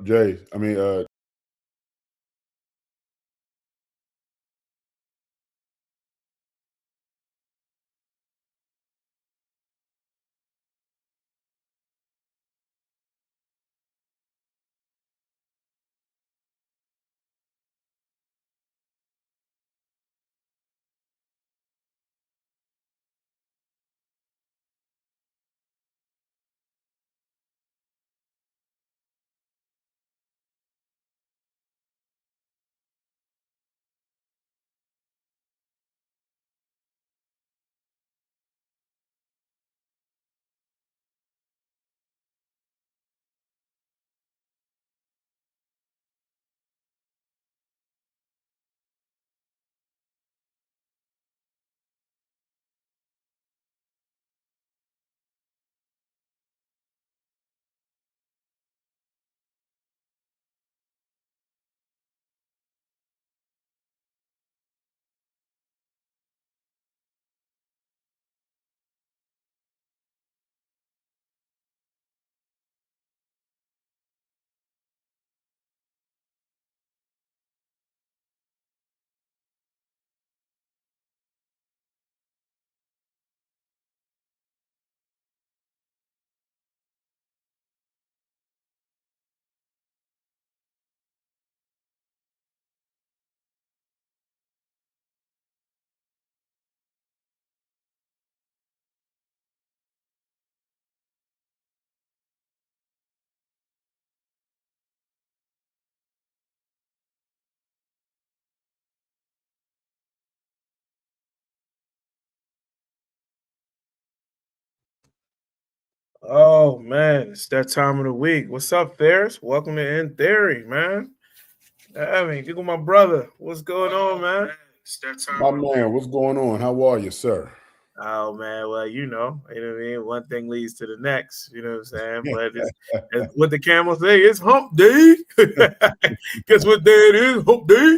Jay, I mean, Oh man, it's that time of the week. What's up, Ferris? Welcome to In Theory, man. I mean, look at my brother. What's going on, man? It's that time my of the week. man, what's going on? How are you, sir? Oh man, well, you know what I mean? One thing leads to the next, you know what I'm saying? But it's what the camel say, it's hump day. Guess what day it is? Hump day.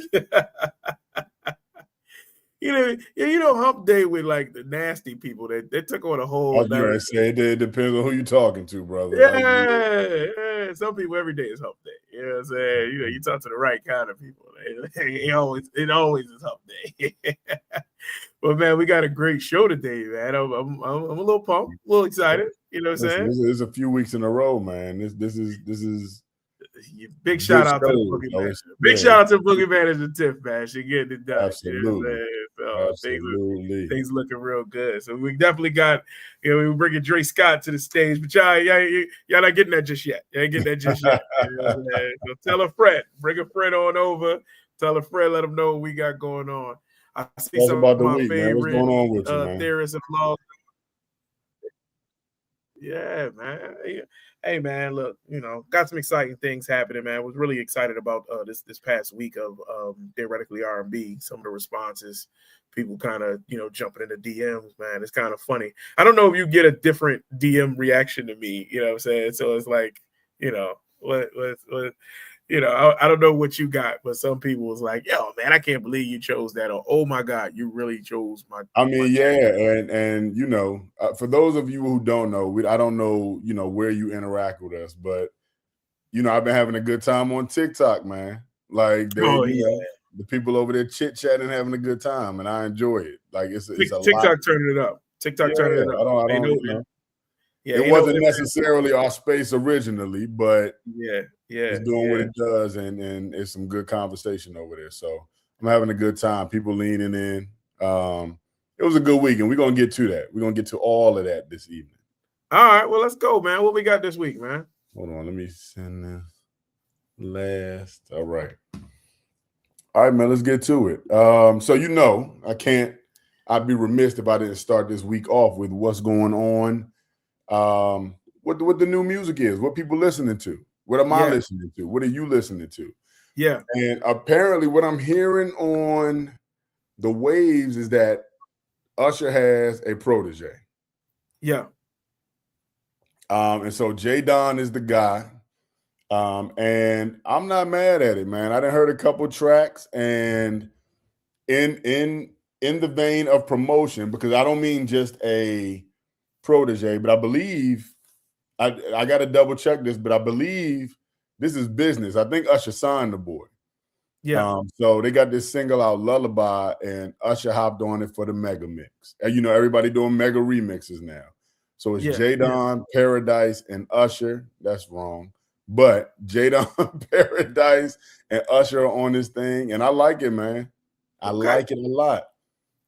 Hump day with like the nasty people. They took on a I whole was going nother. to say it depends on who you're talking to, brother. Yeah. Some people every day is hump day. You know what I'm saying? You talk to the right kind of people. It always is hump day. But man, we got a great show today, man. I'm a little pumped, a little excited. You know what I'm Listen, saying? this is a few weeks in a row, man. This is Big shout good out to the shows. Boogie So Man. it's, Big yeah, shout out to Boogie Man and the Tiff man. She getting it done. You know what I'm absolutely, saying? So absolutely. things looking real good. So we definitely got, we're bringing Dre Scott to the stage, but y'all not getting that just yet. You ain't getting that just yet. You know what I'm saying? So tell a friend, bring a friend on over. Tell a friend, let them know what we got going on. I see Tell us some of about the my week, man. What's favorite going on with you, man? theorists and law. Yeah, man. Hey, man. Look, got some exciting things happening, man. Was really excited about this past week of theoretically R&B. Some of the responses, people kind of jumping into DMs, man. It's kind of funny. I don't know if you get a different DM reaction to me. You know what I'm saying? So it's like, what I don't know what you got, but some people was like, "Yo, man, I can't believe you chose that," or "Oh my God, you really chose I my mean, track." yeah, and for those of you who don't know, I don't know, where you interact with us, but I've been having a good time on TikTok, man. Like Oh yeah, the people over there chit chatting, having a good time, and I enjoy it. Like it's a lot. TikTok turning it up. TikTok turning Yeah, it up. I Ain't don't, no, yeah, it ain't no wasn't ifs, ands, or necessarily our space originally, but yeah, yeah, it's doing what yeah. it does, and it's some good conversation over there. So I'm having a good time. People leaning in. It was a good week, and we're gonna get to that. We're gonna get to all of that this evening. All right, well, let's go, man. What we got this week, man? Hold on, let me send this last. All right. All right, man, let's get to it. So I'd be remiss if I didn't start this week off with what's going on. What the new music is, what people listening to. What am I Yeah, listening to? What are you listening to? yeah, And apparently what I'm hearing on the waves is that Usher has a protege. yeah. And so J Don is the guy. And I'm not mad at it, man. I done heard a couple tracks, and in the vein of promotion, because I don't mean just a protege, but I believe I got to double check this, but I believe this is business. I think Usher signed the boy. Yeah. So they got this single out, Lullaby, and Usher hopped on it for the mega mix. And you know, everybody doing mega remixes now. So it's Jadon, Paradise, and Usher. That's wrong. But Jadon, Paradise, and Usher are on this thing, and I like it, man. I like it a lot.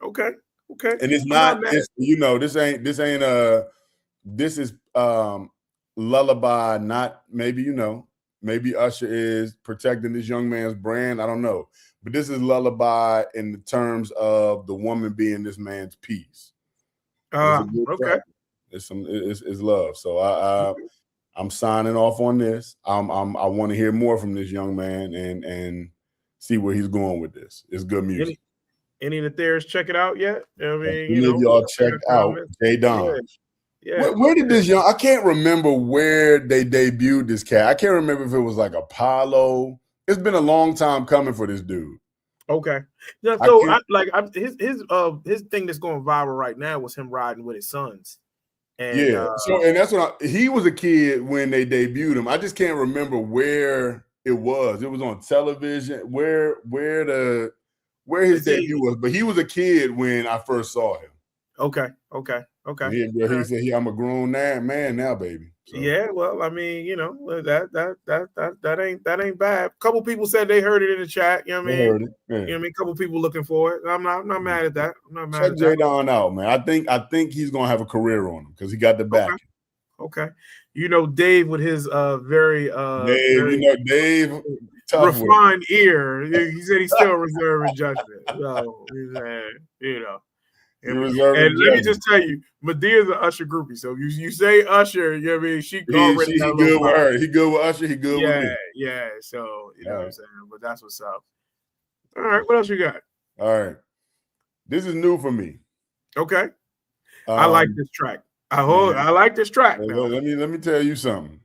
Okay. And it's it's, you know, this is Lullaby, not maybe, you know, maybe Usher is protecting this young man's brand. I don't know. But this is Lullaby in the terms of the woman being this man's piece. Okay. It's love. So I'm signing off on this. I want to hear more from this young man and see where he's going with this. It's good music. Any of the Theorists check it out yet? I mean, you know, y'all checked out J Don. Yeah. Where did this young? I can't remember where they debuted this cat. I can't remember if it was like Apollo. It's been a long time coming for this dude. Okay. Yeah. So his thing that's going viral right now was him riding with his sons. And, and that's what he was a kid when they debuted him. I just can't remember where it was. It was on television. Where his debut was, but he was a kid when I first saw him. Okay. He said, "I'm a grown man now, baby." So. Yeah, well, I mean, you know, that ain't bad. A couple people said they heard it in the chat. You know what I mean? Heard it. Yeah. You know what I mean? A couple people looking for it. I'm not mad at that. I'm not mad Check at that. Jadon out, man. I think he's gonna have a career on him because he got the back. Okay. You know, Dave with his very Dave refined ear. He said he's still reserving judgment. So you know. And let me just tell you, Medea's an Usher groupie. So you say Usher, you know what I mean? She already got good with her. He good with Usher. He good with me. Yeah. So you know what I'm saying. But that's what's up. All right. What else you got? All right. This is new for me. Okay. I like this track. I like this track. Let me tell you something.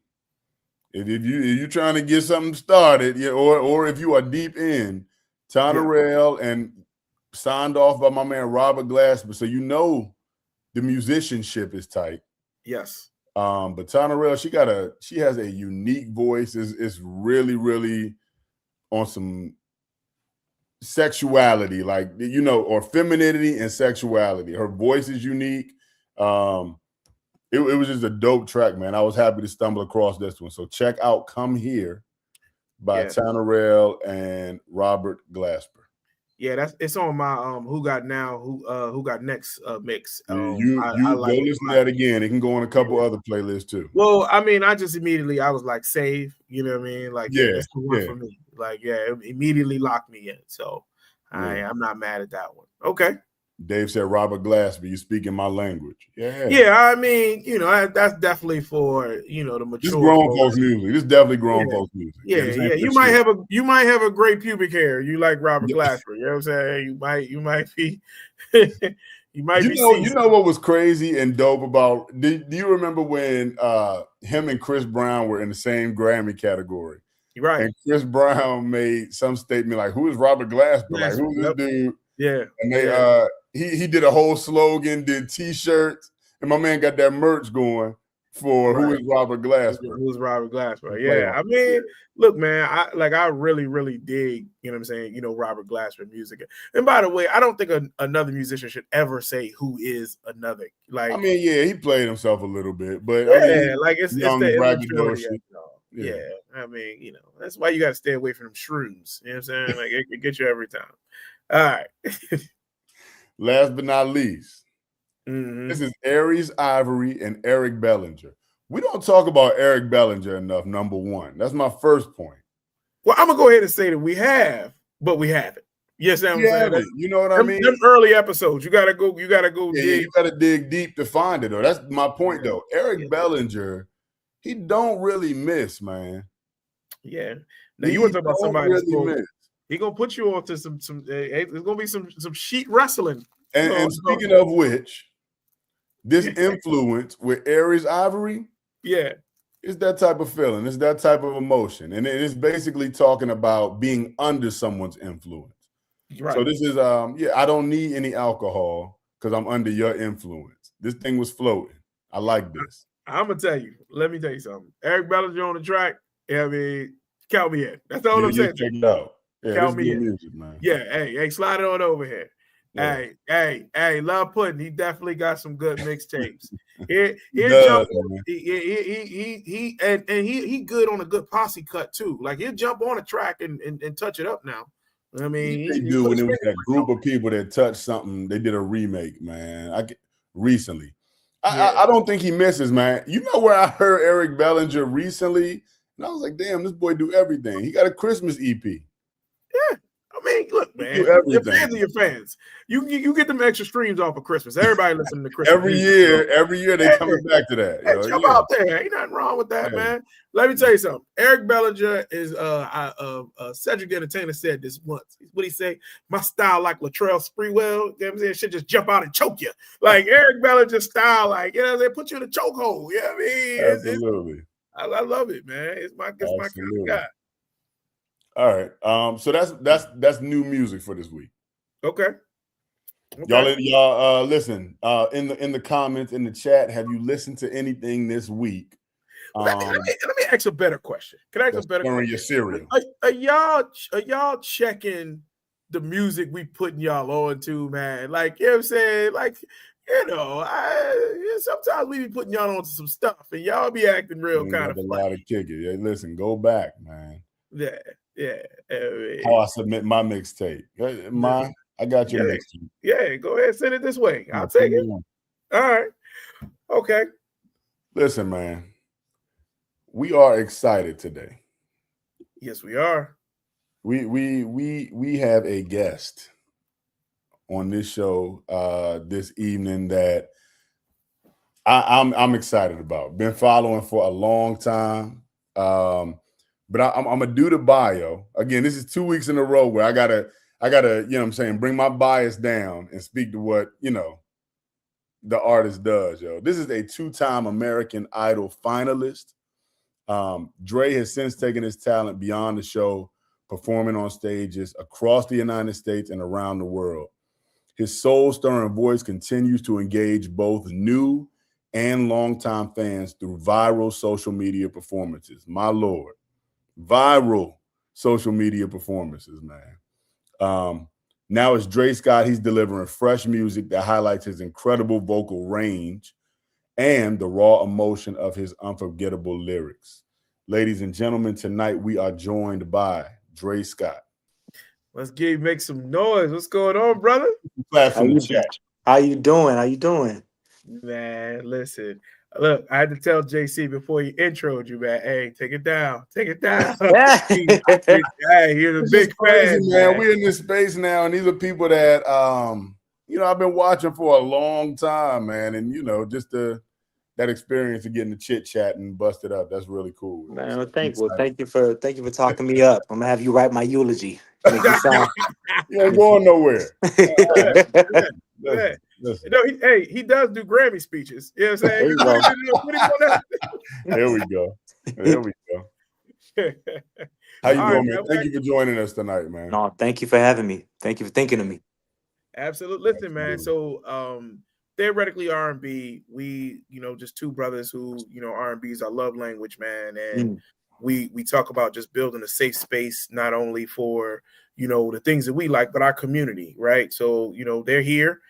If you're trying to get something started, or if you are deep in Tonorel and signed off by my man Robert Glasper, so you know the musicianship is tight. Yes. But Tonorel, she has a unique voice. It's really, really on some sexuality, like, you know, or femininity and sexuality. Her voice is unique. It was just a dope track, man. I was happy to stumble across this one. So check out "Come Here" by Tonorel and Robert Glasper. Yeah, it's on my Who Got Next mix. You go listen to that again. It can go on a couple other playlists too. Well, I mean, I was like, save, you know what I mean? Like, it's the one for me. Like, it immediately locked me in. So I'm not mad at that one. Okay. Dave said Robert Glasper, you speaking my language. Yeah, I mean, you know, that's definitely for, you know, the mature. This is grown folks music. This is definitely grown folks music. Yeah. You might have a great pubic hair. You like Robert Glasper. You know what I'm saying? You might be you know what was crazy and dope about do you remember when him and Chris Brown were in the same Grammy category? Right. And Chris Brown made some statement like, "Who is Robert Glasper? Like, who's this dude?" Yeah. And he did a whole slogan, did T-shirts, and my man got that merch going for Who is Robert Glasper? Who's Robert Glasper? Yeah. I mean, look, man, I really, really dig, you know what I'm saying, you know, Robert Glasper music. And by the way, I don't think another musician should ever say who is another. Like, I mean, he played himself a little bit, but I mean, like it's young, the braggadocious. Yeah, I mean, you know, that's why you got to stay away from them shrooms. You know what I'm saying? Like, it gets you every time. All right. Last but not least, this is Aries Ivory and Eric Bellinger. We don't talk about Eric Bellinger enough, number one. That's my first point. Well, I'm going to go ahead and say that we have, but we haven't. Yes, I'm saying. You know what I mean? Them early episodes, you gotta go. You gotta go. Yeah, you gotta dig deep to find it. Though that's my point. Though Eric Bellinger, he don't really miss, man. Yeah. Now you want to talk about somebody really he gonna put you on to some. There's gonna be some sheet wrestling. And speaking of which, this influence with Aries Ivory, Yeah. It's that type of feeling. It's that type of emotion. And it's basically talking about being under someone's influence. So Right. this is I don't need any alcohol because I'm under your influence. This thing was floating. I like this. I'm gonna tell you. Let me tell you something. Eric Bellinger on the track. I mean, count me in. That's all I'm You saying. check it out. Yeah, this is Count me good in. music, man. Yeah. Hey, slide it on over here. Yeah. Hey, Love Pudding. He definitely got some good mixtapes. He does, jump on. man. He good on a good posse cut too. Like he'll jump on a track and touch it up now. I mean, They he do put when his it was finger that group of people that touched something. They did a remake, man. Recently. Yeah. I don't think he misses, man. You know where I heard Eric Bellinger recently? And I was like, damn, this boy do everything. He got a Christmas EP. Yeah. I mean, look, He man, do your everything. fans are your fans. You get them extra streams off of Christmas. Everybody listening to Christmas every music. year they coming back to that. Hey, jump out there. Ain't nothing wrong with that, man. Let me tell you something. Eric Bellinger is Cedric the Entertainer said this once. What he say? My style like Latrell Sprewell. You know what I'm saying? Should just jump out and choke you. Like Eric Bellinger's style, like, you know, they put you in a chokehold. You know what I mean? Absolutely. I love it, man. It's my kind of guy. All right. So that's new music for this week. Okay. Y'all listen. In the comments in the chat, have you listened to anything this week? Let me ask a better question. Can I ask a better question? Your cereal. Are y'all checking the music we putting y'all on to, man? Like, you know what I'm saying? Like, you know, sometimes we be putting y'all on to some stuff and y'all be acting real kind of funny. A lot of kick it. Yeah, listen, go back, man. Yeah. How I submit my mixtape. I got your mixtape. Yeah, go ahead, send it this way. I'll take it. All right. Okay. Listen, man. We are excited today. Yes, we are. We have a guest on this show this evening that I'm excited about. Been following for a long time. But I'm gonna do the bio. Again, this is 2 weeks in a row where I gotta, you know what I'm saying, bring my bias down and speak to what, you know, the artist does, yo. This is a 2-time American Idol finalist. Dre has since taken his talent beyond the show, performing on stages across the United States and around the world. His soul-stirring voice continues to engage both new and longtime fans through viral social media performances. My Lord. Viral social media performances, man. Now it's Dre Scott. He's delivering fresh music that highlights his incredible vocal range and the raw emotion of his unforgettable lyrics. Ladies and gentlemen, tonight we are joined by Dre Scott. Let's make some noise. What's going on, brother? How you doing? Man, listen. Look, I had to tell JC before he introed you, man. Hey, take it down. Take it down. Hey, you're a big fan, man. We're in this space now, and these are people that you know, I've been watching for a long time, man. And you know, just that experience of getting the chit chat and busted up. That's really cool. Man, thank you for talking me up. I'm gonna have you write my eulogy. Make you sound... You ain't going nowhere. Listen. No, he does do Grammy speeches. You know what I'm saying? There we go. How you doing, man? Thank you for joining us tonight, man. No, thank you for having me. Thank you for thinking of me. Absolutely. Listen, man. So theoretically R&B, we, you know, just two brothers who, you know, R&B is our love language, man. And we talk about just building a safe space, not only for, you know, the things that we like, but our community, right? So, you know, they're here.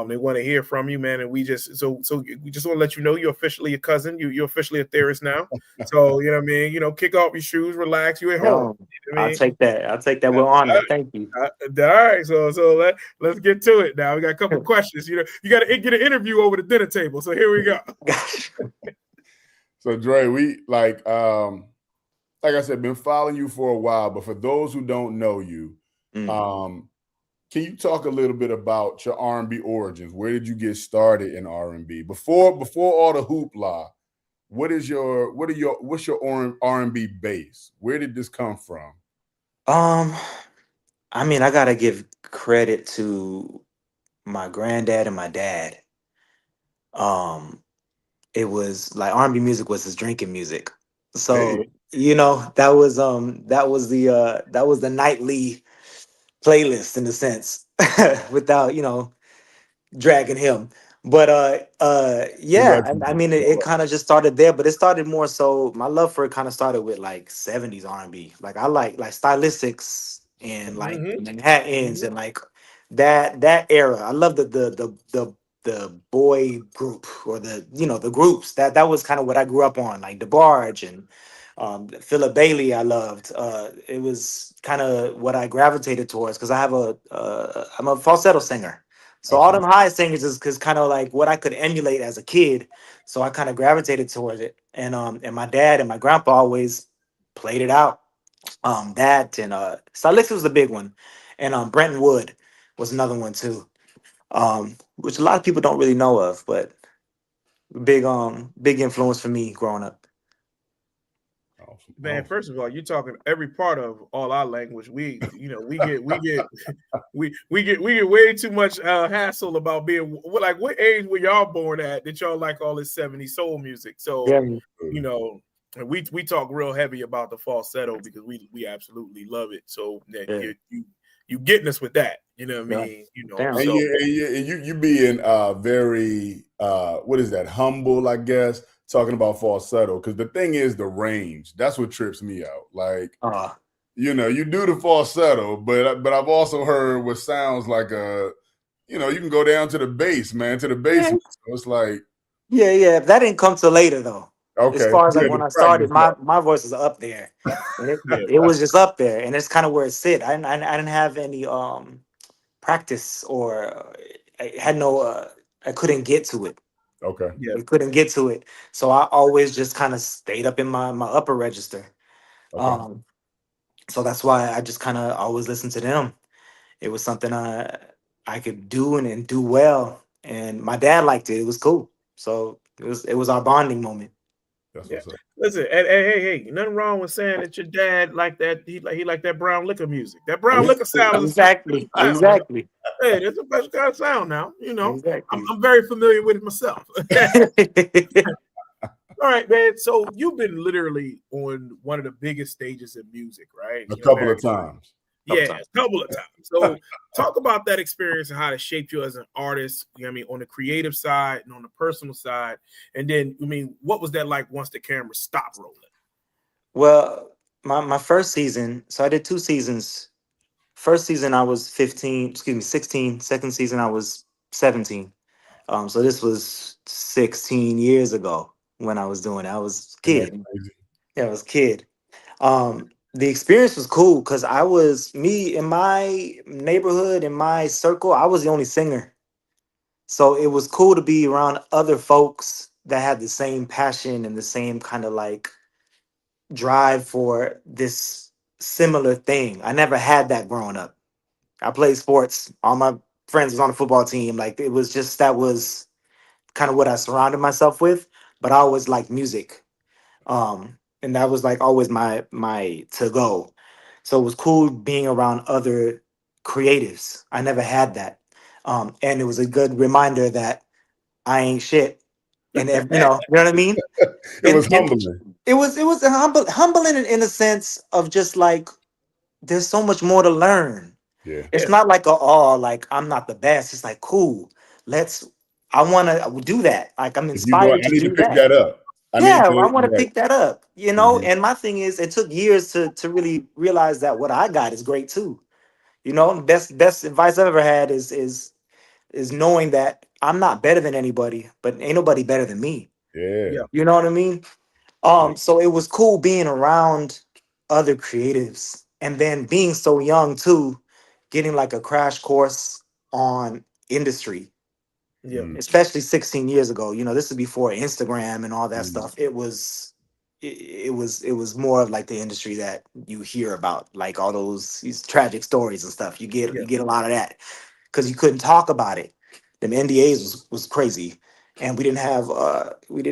They want to hear from you, man, and we just want to let you know you're officially a cousin. You're officially a theorist now. So you know what I mean. You know, kick off your shoes, relax. You at home. You know I'll take that. I'll take that with honor. Thank you. All right, so let's get to it now. We got a couple questions. You know, you got to get an interview over the dinner table. So here we go. So Dre, we like I said, been following you for a while, but for those who don't know you, can you talk a little bit about your R&B origins? Where did you get started in R&B? Before all the hoopla, what's your R&B base? Where did this come from? I mean, I gotta give credit to my granddad and my dad. it was like R&B music was his drinking music. So, Hey, that was the nightly playlist in a sense, without, dragging him. But yeah, I congratulations. mean, it kind of just started there, but it started more so. My love for it kind of started with like '70s R&B. Like I like stylistics and like Mm-hmm. Manhattans Mm-hmm. and like that era. I love the boy group, or the groups that was kind of what I grew up on, like DeBarge and Philip Bailey. I loved. It was kind of what I gravitated towards because I'm a falsetto singer. So all them Absolutely. high singers is kind of like what I could emulate as a kid. So I kind of gravitated towards it. And my dad and my grandpa always played it out. That and Stylix was the big one. And Brenton Wood was another one too. Which a lot of people don't really know of, but big influence for me growing up. Awesome. Man, Awesome. first of all, you're talking every part of all our language. We get we get way too much hassle about being like, what age were y'all born at that y'all like all this 70s soul music? So, Yeah, you know, we talk real heavy about the falsetto because we absolutely love it. So that yeah, you getting us with that, you know what I yeah. mean? Damn. And So you being very what is that, humble, I guess, talking about falsetto, because the thing is the range. That's what trips me out. Like, Uh, you do the falsetto, but I've also heard what sounds like you can go down to the bass, man, to the yeah, basement. So it's like, yeah. That didn't come till later though. As okay, far as like yeah, when the I started, practice my voice was up there, and yeah, it was just up there, and it's kind of where it sit. I didn't have any practice, or I had no I couldn't get to it. okay, yeah, I couldn't get to it, so I always just kind of stayed up in my upper register. okay, Um, so that's why I just kind of always listened to them. It was something I could do and do well, and my dad liked it. It was cool. So it was our bonding moment. that's yeah. what's up. Listen, hey, nothing wrong with saying that your dad like that. He like that brown liquor music. That brown liquor sound is a special Exactly, sound now. exactly, Hey, that's a special kind of sound now. I'm, exactly. I'm very familiar with it myself. All right, man. So you've been literally on one of the biggest stages in music, right? A couple of American. times. Couple Yeah, times. a couple of times. So talk about that experience and how it shaped you as an artist. You know what I mean, on the creative side and on the personal side. And then, what was that like once the camera stopped rolling? Well, my first season, so I did 2 seasons. First season I was 15, excuse me, 16. Second season I was 17. So this was 16 years ago when I was doing it. I was a Isn't that kid. crazy? Yeah, I was a kid. The experience was cool because I was me in my neighborhood, in my circle, I was the only singer. So it was cool to be around other folks that had the same passion and the same kind of like drive for this similar thing. I never had that growing up. I played sports. All my friends was on the football team. Like it was just that was kind of what I surrounded myself with. But I always liked music. And that was like always my to go. So it was cool being around other creatives. I never had that. And it was a good reminder that I ain't shit. And you know what I mean? It was And humbling. it was a humbling in a sense of just like there's so much more to learn. Yeah. It's Yeah, not like like I'm not the best. It's like cool. Let's I want to do that. Like I'm If you know, inspired I to need to do pick that. that up. I need Yeah, I to, want to right. pick that up, Mhm. and my thing is it took years to really realize that what I got is great too. Best advice I've ever had is knowing that I'm not better than anybody, but ain't nobody better than me. yeah, Yeah. You know what I mean? Yeah. So it was cool being around other creatives and then being so young too, getting like a crash course on industry, yeah, Mm, especially 16 years ago. This is before Instagram and all that mm. stuff. It was more of like the industry that you hear about, like all these tragic stories and stuff. You get yeah, you get a lot of that because you couldn't talk about it. Them NDAs was crazy, and we didn't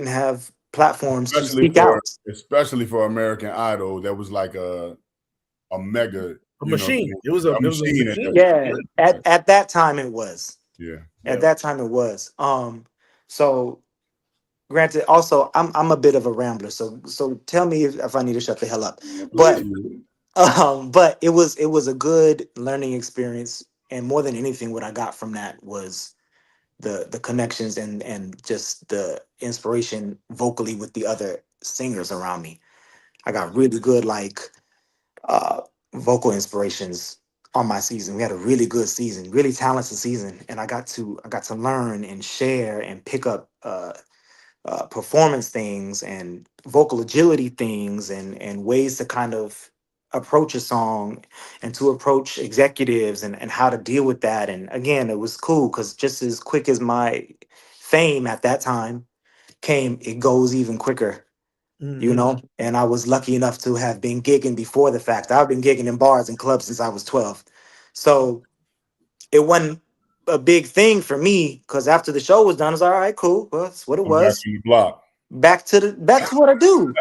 have platforms to Especially speak for out. especially for American Idol, that was like a mega, a machine. a It was a machine at that machine. time. Yeah, Yeah, at that time it was. Yeah. At yeah, that time it was. So granted, also I'm a bit of a rambler, so tell me if I need to shut the hell up. But Absolutely. but it was a good learning experience, and more than anything, what I got from that was the connections and just the inspiration vocally with the other singers around me. I got really good uh vocal inspirations on my season. We had a really good season, really talented season, and I got to learn and share and pick up performance things and vocal agility things and ways to kind of approach a song and to approach executives and how to deal with that. And again, it was cool because just as quick as my fame at that time came, it goes even quicker, you Mhm. know? And I was lucky enough to have been gigging before the fact. I've been gigging in bars and clubs since I was 12. So it wasn't a big thing for me because after the show was done, I was all right, cool. Well, that's what it I'm back was. in the block. Back to what I do.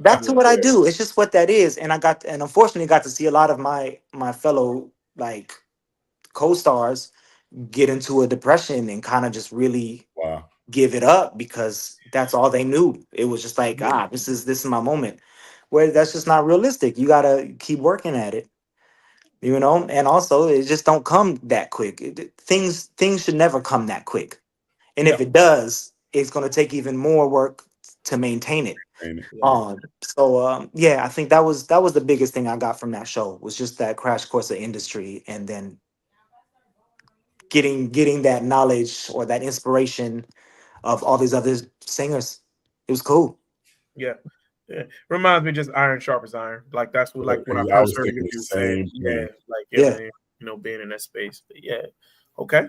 Back to Yeah. what I do. It's just what that is. And unfortunately got to see a lot of my fellow like co-stars get into a depression and kind of just really Wow. give it up because that's all they knew. It was just like, Yeah. this is my moment. Where that's just not realistic. You gotta keep working at it, you know? And also it just don't come that quick. Things should never come that quick. And if Yeah. it does, it's gonna take even more work to maintain it. Ain't it? Yeah. Yeah, I think that was the biggest thing I got from that show was just that crash course of industry, and then getting that knowledge or that inspiration of all these other singers. It was cool. Yeah. Yeah. Reminds me just iron sharpens iron. Like that's what like when I I first was heard it, thinking the you were saying, same yeah, thing. like Yeah, being in that space. But yeah. Okay.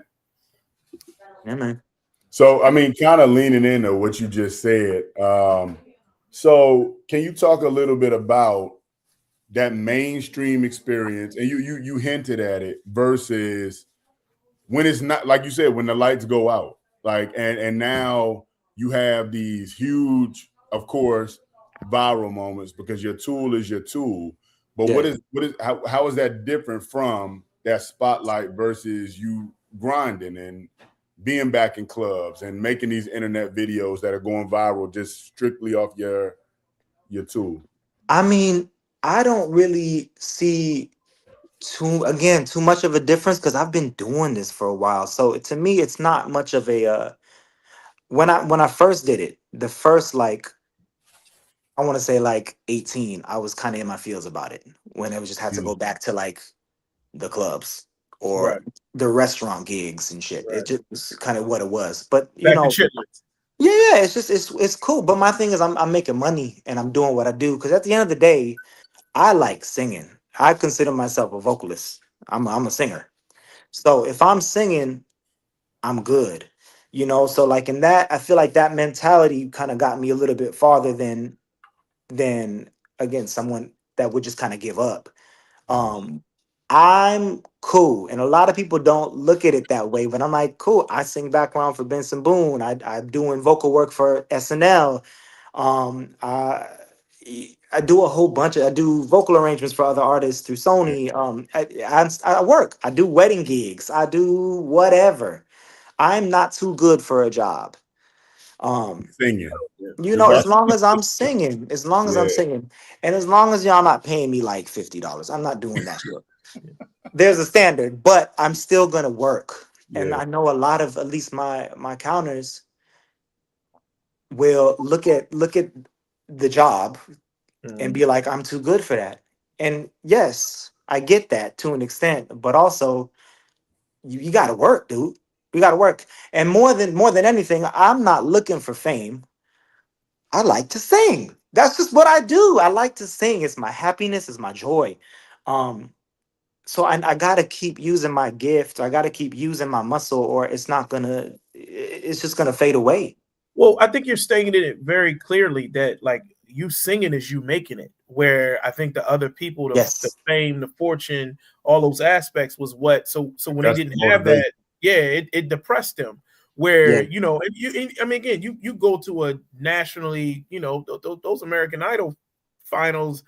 yeah, man. So, I mean, kind of leaning into what you just said. So, can you talk a little bit about that mainstream experience? And you hinted at it versus when it's not, like you said, when the lights go out, like and now you have these huge, of course, viral moments because your tool is your tool. But Yeah. what is how is that different from that spotlight versus you grinding and being back in clubs and making these internet videos that are going viral just strictly off your tool? I mean, I don't really see too much of a difference because I've been doing this for a while. So to me, it's not much of a when I first did it, the first like I want to say like 18, I was kind of in my feels about it when I just had to Mm. go back to like the clubs or Right. the restaurant gigs and shit. It Right. just was kind of what it was. But Back to chitlins. yeah, it's just it's cool. But my thing is I'm making money and I'm doing what I do because at the end of the day, I like singing. I consider myself a vocalist. I'm a singer. So if I'm singing, I'm good. You know, so like in that, I feel like that mentality kind of got me a little bit farther than again someone that would just kind of give up. um I'm cool, and a lot of people don't look at it that way, but I'm like, cool. I sing background for Benson Boone. I'm doing vocal work for SNL. um i I do a whole bunch of I do vocal arrangements for other artists through Sony. I work, I do wedding gigs, I do whatever. I'm not too good for a job. um Singing. Yeah. you If know, I, as long as I'm singing, as long as I'm yeah, singing, and as long as y'all not paying me like $50, I'm not doing that shit. There's a standard, but I'm still gonna work. And yeah. I know a lot of at least my counters will look at the job and Mhm. be like, I'm too good for that. And yes, I get that to an extent, but also you gotta work, dude. You gotta work. And more than anything, I'm not looking for fame. I like to sing. That's just what I do. I like to sing. It's my happiness, it's my joy. Um, so I gotta keep using my gift. I gotta keep using my muscle, or it's not gonna. It's just gonna fade away. Well, I think you're stating it very clearly that like you singing is you making it. Where I think the other people, the Yes. fame, the fortune, all those aspects was what. So when they That's the didn't have motivation. that, yeah, it depressed them. Where Yeah. I mean, again, you go to a nationally, those American Idol finals,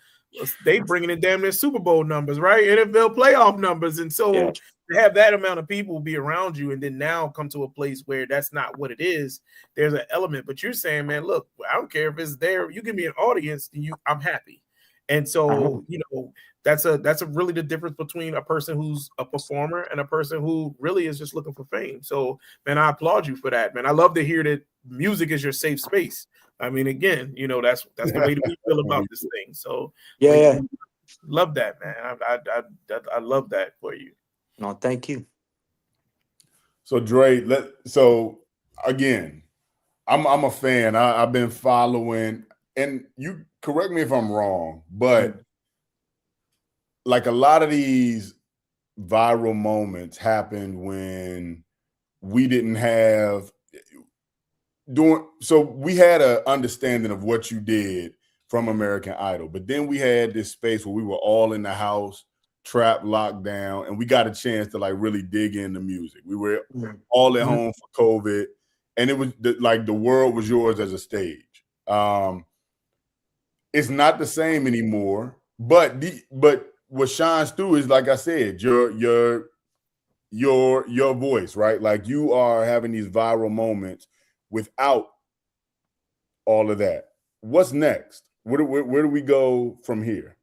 they bringing in damn near Super Bowl numbers, right? NFL playoff numbers, and Yeah. so to have that amount of people be around you, and then now come to a place where that's not what it is. There's an element, but you're saying, man, look, I don't care if it's there. You give me an audience, and I'm happy. And so, that's a really the difference between a person who's a performer and a person who really is just looking for fame. So, man, I applaud you for that, man. I love to hear that music is your safe space. I mean, again, that's the way that we feel about this thing. So, Yeah. love that, man. I love that for you. No, thank you. So Dre, so again, I'm a fan. I've been following, and you correct me if I'm wrong, but like a lot of these viral moments happened when we didn't have so we had an understanding of what you did from American Idol, but then we had this space where we were all in the house, trapped, locked down, and we got a chance to like really dig into music. We were all at home for COVID, and it was like the world was yours as a stage. It's not the same anymore, but what shines through is, like I said, your voice, right? Like you are having these viral moments without all of that. What's next? Where do we go from here?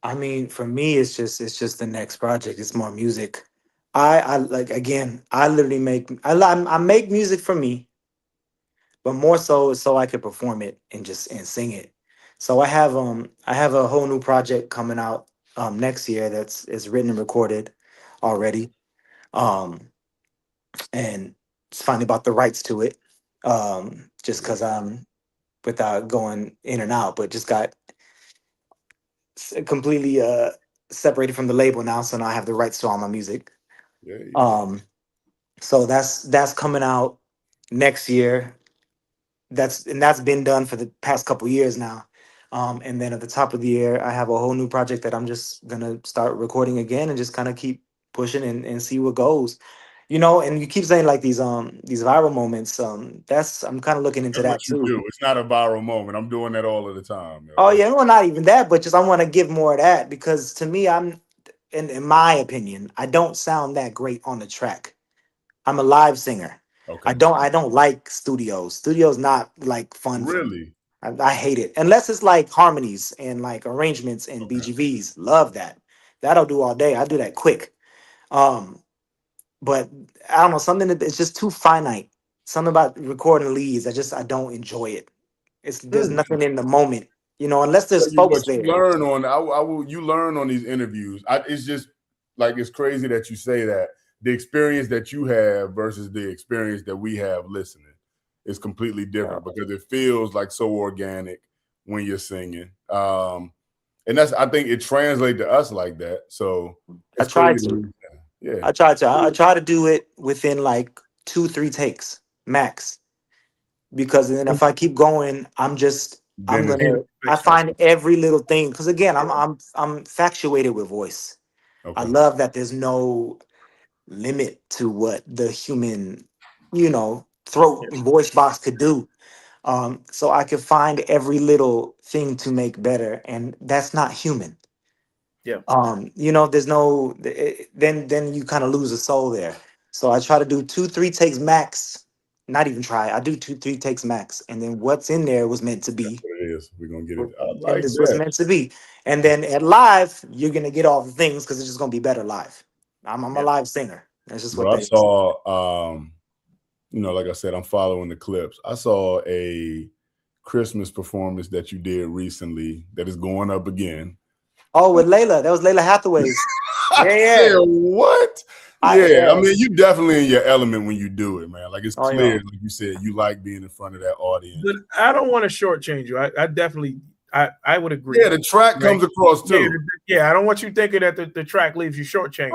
I mean, for me, it's just the next project. It's more music. I like, again, I literally I make music for me, but more so I could perform it and sing it. So I have a whole new project coming out next year is written and recorded already. And it's finally about the rights to it. Just because I'm, without going in and out, but just got completely separated from the label now, so now I have the rights to all my music. So that's coming out next year. That's been done for the past couple years now. And then at the top of the year, I have a whole new project that I'm just gonna start recording again and just kind of keep pushing and see what goes. And you keep saying like these viral moments. I'm kind of looking into that That's what you too. do. It's not a viral moment. I'm doing that all of the time. Yo. Oh yeah, well, not even that, but just I want to give more of that, because to me, in my opinion, I don't sound that great on the track. I'm a live singer. Okay. I don't like studios. Studios not like fun for me. Really? I hate it unless it's like harmonies and like arrangements and BGVs. Love that. That'll do all day. I do that quick. But I don't know, something that it's just too finite. Something about recording leads, I don't enjoy it. There's nothing in the moment, unless there's folks You there. learn on you learn on these interviews. It's just like, it's crazy that you say that. The experience that you have versus the experience that we have listening is completely different, because it feels like so organic when you're singing. And I think it translates to us like that. So I try to. Yeah. I try to do it within like 2-3 takes max. Because then if I keep going, I find every little thing. Because again, I'm infatuated with voice. Okay. I love that there's no limit to what the human, throat and voice box could do. So I could find every little thing to make better, and that's not human. Yeah. There's no then you kind of lose a soul there. So I try to do 2-3 takes max. Not even try. I do 2-3 takes max, and then what's in there was meant to be. That's what it is. We're gonna get it. And this was meant to be. And then at live, you're gonna get all the things because it's just gonna be better live. I'm a live singer. That's just what I saw. Like I said, I'm following the clips. I saw a Christmas performance that you did recently that is going up again. Oh, with Layla. That was Layla Hathaway's. Yeah. What? Yeah, I mean, you definitely in your element when you do it, man. Like, it's clear, like you said, you like being in front of that audience. But I don't want to shortchange you. I definitely, I would agree. Yeah, the track comes across too. Yeah, I don't want you thinking that the track leaves you shortchanged.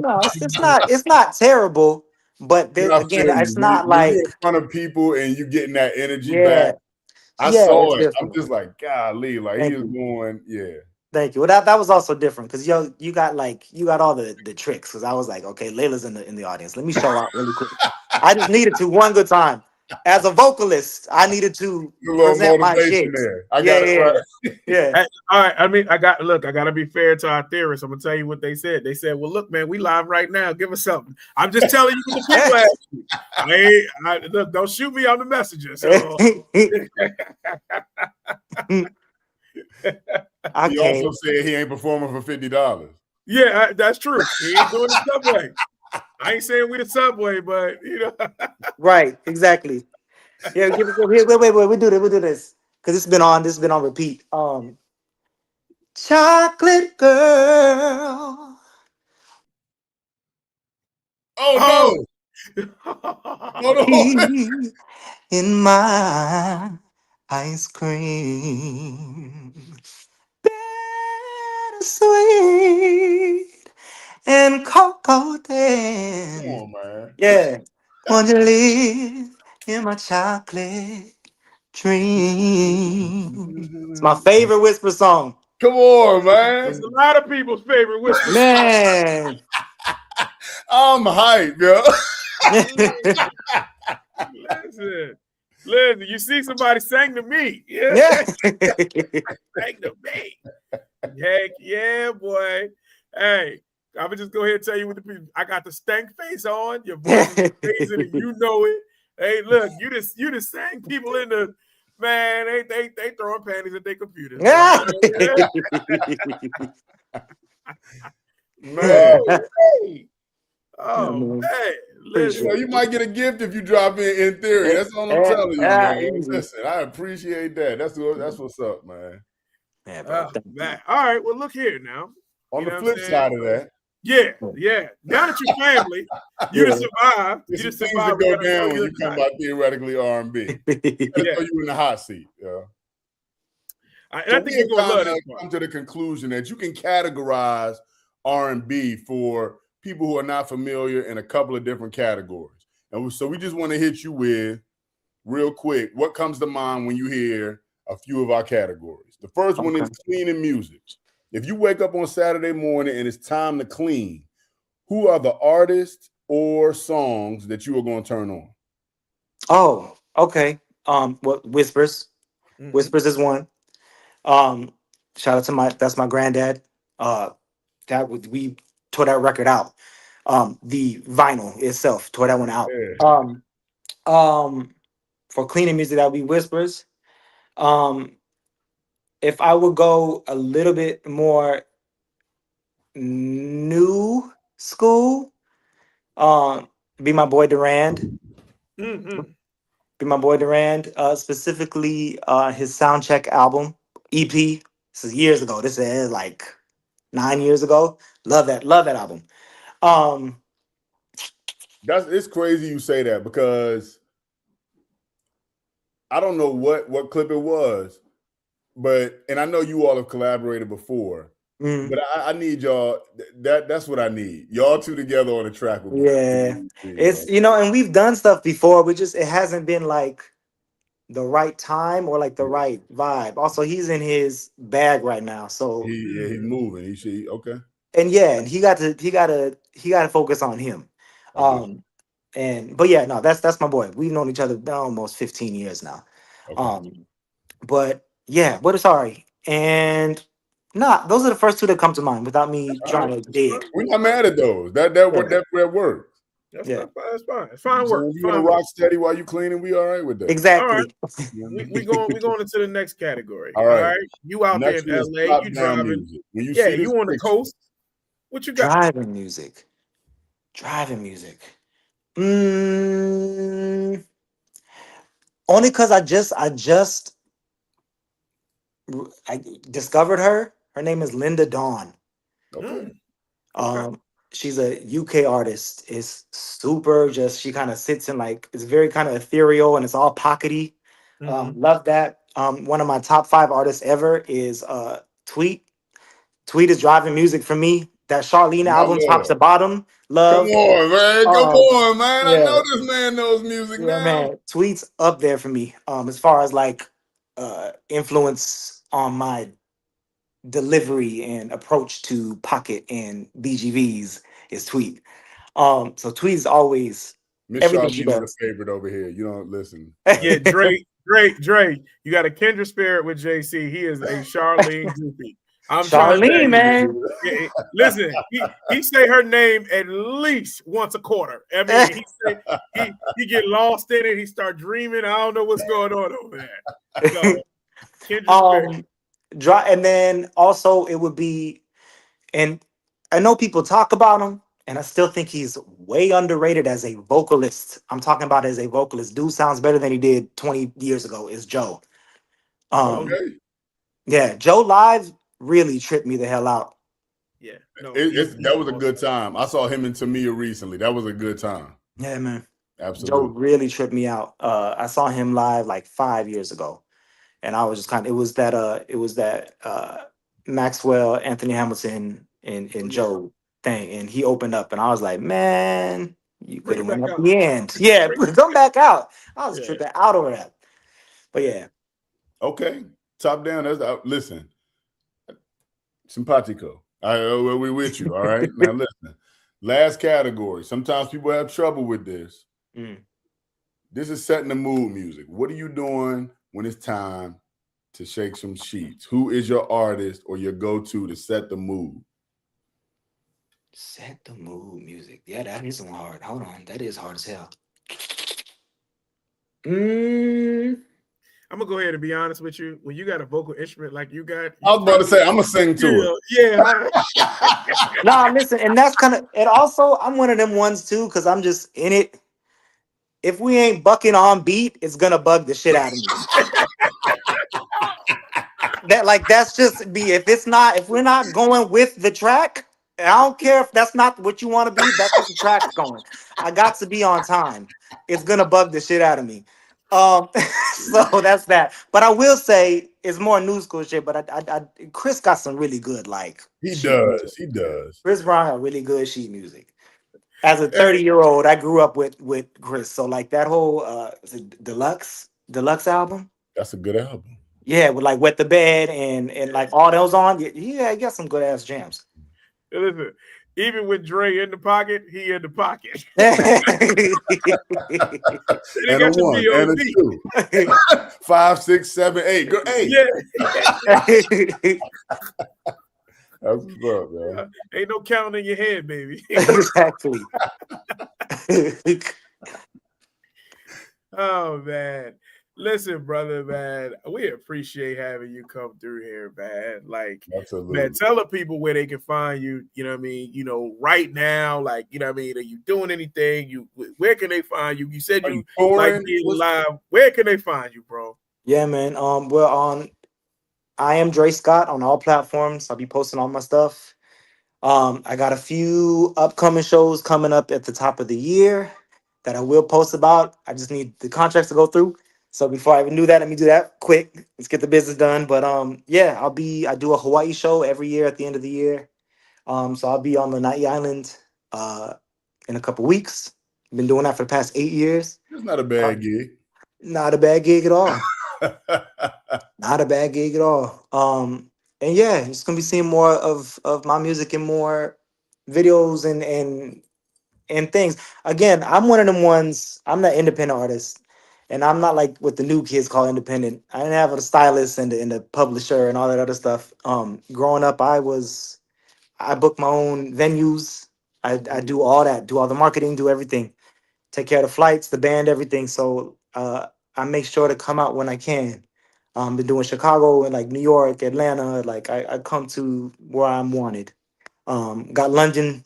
No, it's not terrible, but again, it's not like you're in front of people and you getting that energy back. I saw it. I'm just like, golly, like he is going, Thank you. Well, that was also different because you got all the tricks. Because I was like, okay, Layla's in the audience. Let me show out really quick. I just needed to one good time. as a vocalist, I needed to A little present my motivation shit. there. I Yeah, got it yeah, right. yeah. Hey, all right. I mean, I gotta be fair to our theorists. I'm gonna tell you what they said. They said, "Well, look, man, we live right now. Give us something." I'm just telling you what the people asked me. Look, don't shoot me on the messenger. So I He also can't. said he ain't performing for $50. yeah, that's true. He ain't doing the subway. I ain't saying we the subway, but you know. Right, exactly. Yeah, give it. Wait. We do this because it's been on. This has been on repeat. Chocolate girl. Oh Oh, no! Hold on. In my ice cream. Bittersweet and cocoa Come than. on, man. Yeah. Won't you live in my chocolate dream? It's my favorite whisper song. Come on, it's man. a lot of people's favorite whisper song. Man. I'm hyped, yo. Listen, listen. You see somebody sang to me. Yeah, Yeah. sang to me. Heck yeah, boy. Hey, I'm gonna just go ahead and tell you what the people. I got the stank face on. Your voice is amazing, and you know it. Hey, look, you just sang people in the man. They throwing panties at their computers, boy. Yeah. Man. Hey, Yeah, oh man. man, You Appreciate know, listen. you might get a gift if you drop in theory. That's all I'm it. telling you, man. Easy. Listen, I appreciate that. That's what's up, man. Yeah, bro. Oh Thank man. All right. Well, look here now. On You the know what I'm flip saying? side of that, Yeah, you. yeah. Now that you're family, you Yeah. just survived. there's You some just things that survived. We go got to throw down when you you in come the by theoretically R&B. Gotta yeah. throw you in the hot seat. Yeah. And So I we think you're have gonna kind love of this part. come to the conclusion that you can categorize R&B for people who are not familiar in a couple of different categories. And so we just want to hit you with real quick what comes to mind when you hear a few of our categories. The first one is Okay. cleaning music. If you wake up on Saturday morning and it's time to clean, who are the artists or songs that you are going to turn on? Oh, okay. What whispers? Mm-hmm. Whispers is one. Um, shout out to that's my granddad. We tore that record out. The vinyl itself tore that one out. Yeah. Um, for cleaning music, that would be whispers. Um, if I would go a little bit more new school, be my boy Durand. Mm-hmm. Be my boy Durand. Specifically, his Soundcheck album EP. This is years ago. This is like 9 years ago. Love that album. Um, It's crazy you say that because I don't know what clip it was, but and I know you all have collaborated before, mm, but I need y'all. That's what I need. Y'all two together on the track would be yeah, crazy, yo. it's and we've done stuff before, but just it hasn't been like the right time or like the right vibe. Also, he's in his bag right now, so He's Mm-hmm. moving. Okay. and yeah, and he got to focus on him. I get you. Um, but yeah, no, that's my boy. We've known each other almost 15 years now. Okay. Um, but yeah, what is sorry and nah, those are the first two that come to mind without me All trying right. to dig. We're not mad at those. That Yeah, that works. That's yeah, fine. That's fine. It's fine So work. if you want to Fine rock work. steady while you cleaning, we all right with that. All right. exactly. We going into the next category. All All right. right. You out there Next in one is LA, top you down driving. music. When you Yeah, see this you on the picture, coast. What you got? Driving music. Driving music. Mm, only because I discovered her. Her name is Linda Dawn. okay. Mm, okay. Um, she's a UK artist. It's super. Just she kind of sits in like it's very kind of ethereal and it's all pockety. Mm-hmm. Love that. One of my top five artists ever is Tweet. Tweet is driving music for me. That Charlene My album, Tops to lord. Bottom, Come love. on, man. Come Um, on, man. I yeah, know this man knows music yeah, now. man. Tweet's up there for me. As far as like influence on my delivery and approach to Pocket and BGVs is Tweet. So Tweet is always. Miss Everything she Charlene is does. a favorite over here. You don't listen. Yeah, Dre. You got a kindred spirit with JC. He is a Charlene groupie. I'm trying to tell Charlene, you. man. Listen, he say her name at least once a quarter. I mean, he get lost in it. He start dreaming. I don't know what's going on over there. So, kindred spirit. And then also it would be, and I know people talk about him, and I still think he's way underrated as a vocalist. I'm talking about as a vocalist. Dude sounds better than he did 20 years ago. Is Joe. Okay. Yeah, Joe live really tripped me the hell out. Yeah, no, That was a good time. I saw him in Tamia recently. That was a good time. Yeah, man. Absolutely. Joe really tripped me out. I saw him live like 5 years ago, and I was just kind of, it was that Maxwell, Anthony Hamilton, and Joe thing, and he opened up, and I was like, man, you could bring have it back went at out. the end. Yeah, come back out. I was tripping out over that. But yeah. Okay. Top down. Listen. Simpatico. We with you. All right. Now listen. Last category. Sometimes people have trouble with this. This is setting the mood music. What are you doing when it's time to shake some sheets? Who is your artist or your go-to to set the mood? Set the mood music. Yeah, that is hard. Hold on. That is hard as hell. I'm gonna go ahead and be honest with you. When you got a vocal instrument like you got, I was about to say I'm gonna sing to it. Yeah. Nah, listen, and that's kind of, and also I'm one of them ones too, because I'm just in it. If we ain't bucking on beat, it's gonna bug the shit out of me. That's just be, if we're not going with the track, I don't care if that's not what you want to be, that's what the track's going. I got to be on time. It's gonna bug the shit out of me. So that's that. But I will say it's more new school shit. But Chris got some really good He sheet does. music. He does. Chris Brown got really good sheet music. As a 30-year-old, I grew up with Chris. So like that whole is it deluxe album. That's a good album. Yeah, with like Wet the Bed and like all those on. Yeah, he got some good ass jams. Listen, even with Dre in the pocket, he in the pocket. And a one, and a 2. 5, 6, 7, 8. Go 8. Yeah. That's what's up, man. Ain't no counting in your head, baby. Exactly. Oh man. Listen, brother, man, we appreciate having you come through here, man. Like, absolutely, man, tell the people where they can find you. You know what I mean? You know, right now, like, you know what I mean? Are you doing anything? Where can they find you? You said you like being live. Where can they find you, bro? Yeah, man. We're on. I am Dre Scott on all platforms. I'll be posting all my stuff. I got a few upcoming shows coming up at the top of the year that I will post about. I just need the contracts to go through. So before I even do that, let me do that quick. Let's get the business done. But yeah, I do a Hawaii show every year at the end of the year. So I'll be on the Lanai Island in a couple weeks. I've been doing that for the past 8 years. It's not a bad gig. Not a bad gig at all. Not a bad gig at all. And yeah, it's gonna be seeing more of my music and more videos and things. Again, I'm one of them ones. I'm not independent artist, and I'm not like what the new kids call independent. I didn't have a stylist and the publisher and all that other stuff. Growing up, I book my own venues. I do all that, do all the marketing, do everything, take care of the flights, the band, everything. So I make sure to come out when I can. Been doing Chicago and like New York, Atlanta. Like I come to where I'm wanted. Got London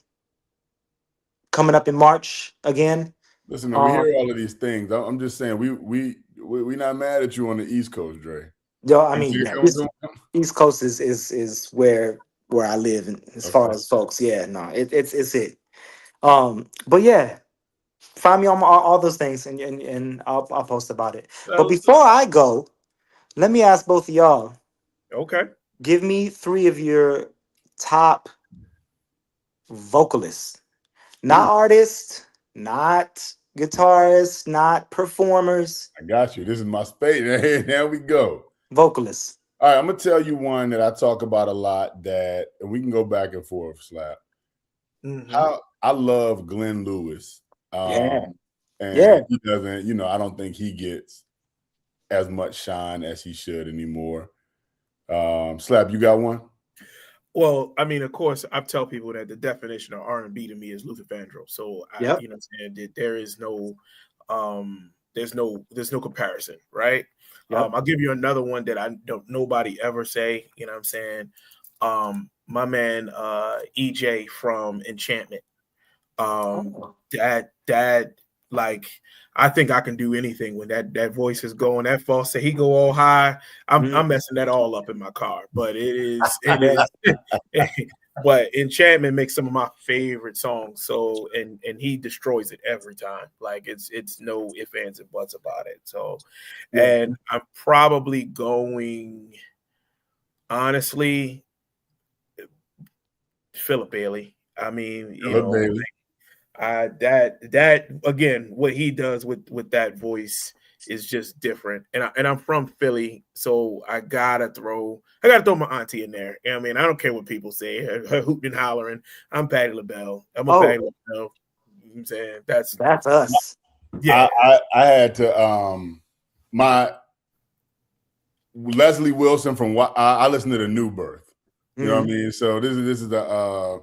coming up in March again. Listen, man, we hear all of these things. I'm just saying, we not mad at you on the East Coast, Re. Yo, I mean, East Coast is where I live, and as far as folks, yeah, no, it's it. But yeah, find me on all those things, and I'll post about it. But before I go, let me ask both of y'all. Okay. Give me 3 of your top vocalists, not artists, not guitarists, not performers. I got you. This is my space. There we go. Vocalists. All right, I'm gonna tell you one that I talk about a lot. And we can go back and forth, Slap. I love Glenn Lewis. Yeah. Yeah. and he doesn't. I don't think he gets as much shine as he should anymore. Slap, you got one? Well, I mean, of course, I tell people that the definition of R&B to me is Luther Vandross. So Yep. you know, what I'm saying that there is no, there's no comparison, right? Yep. I'll give you another one that I don't nobody ever say. You know, what I'm saying, my man, EJ from Enchantment. Oh. That like I think I can do anything when that voice is going that falsetto. He go all high. I'm messing that all up in my car, but it is. But Enchantment makes some of my favorite songs. So and he destroys it every time. Like it's no ifs, ands, and buts about it. So, and I'm probably going honestly, Philip Bailey. I mean, Philip Bailey. That again, what he does with that voice is just different. And I'm from Philly, so I gotta throw my auntie in there. I mean, I don't care what people say, her hooting and hollering. I'm Patti LaBelle. I'm a Patti LaBelle. You know what I'm saying that's us. Yeah, I had to my Leslie Wilson from I listened to the New Birth. You know what I mean? So this is the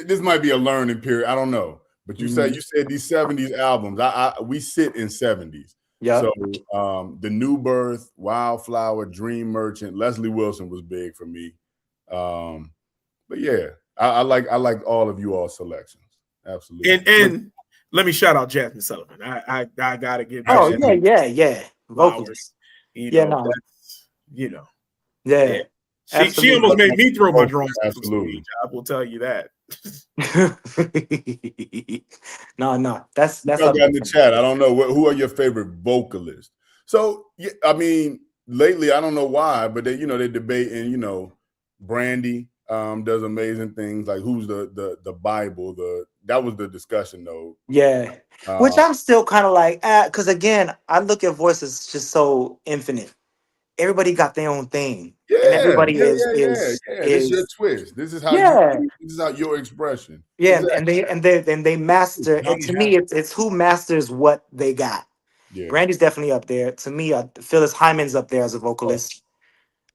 this might be a learning period. I don't know. But you said these 70s albums. We sit in 70s. Yeah. So the New Birth, Wildflower, Dream Merchant, Leslie Wilson was big for me. But yeah, I like all of you all selections. Absolutely. And let me shout out Jasmine Sullivan. I gotta give yeah. Vocals. That's Yeah. She almost made me throw my drums. Absolutely. I will tell you that. No. That's y'all got in the chat. I don't know who are your favorite vocalists. So I mean, lately I don't know why, but they debate and Brandy does amazing things. Like who's the Bible? That was the discussion though. Yeah, which I'm still kind of like, because again, I look at voices just so infinite. Everybody got their own thing, and everybody is This is your twist. This is how this is how your expression. Yeah, exactly. and they master. And to me, it's who masters what they got. Yeah. Brandy's definitely up there. To me, Phyllis Hyman's up there as a vocalist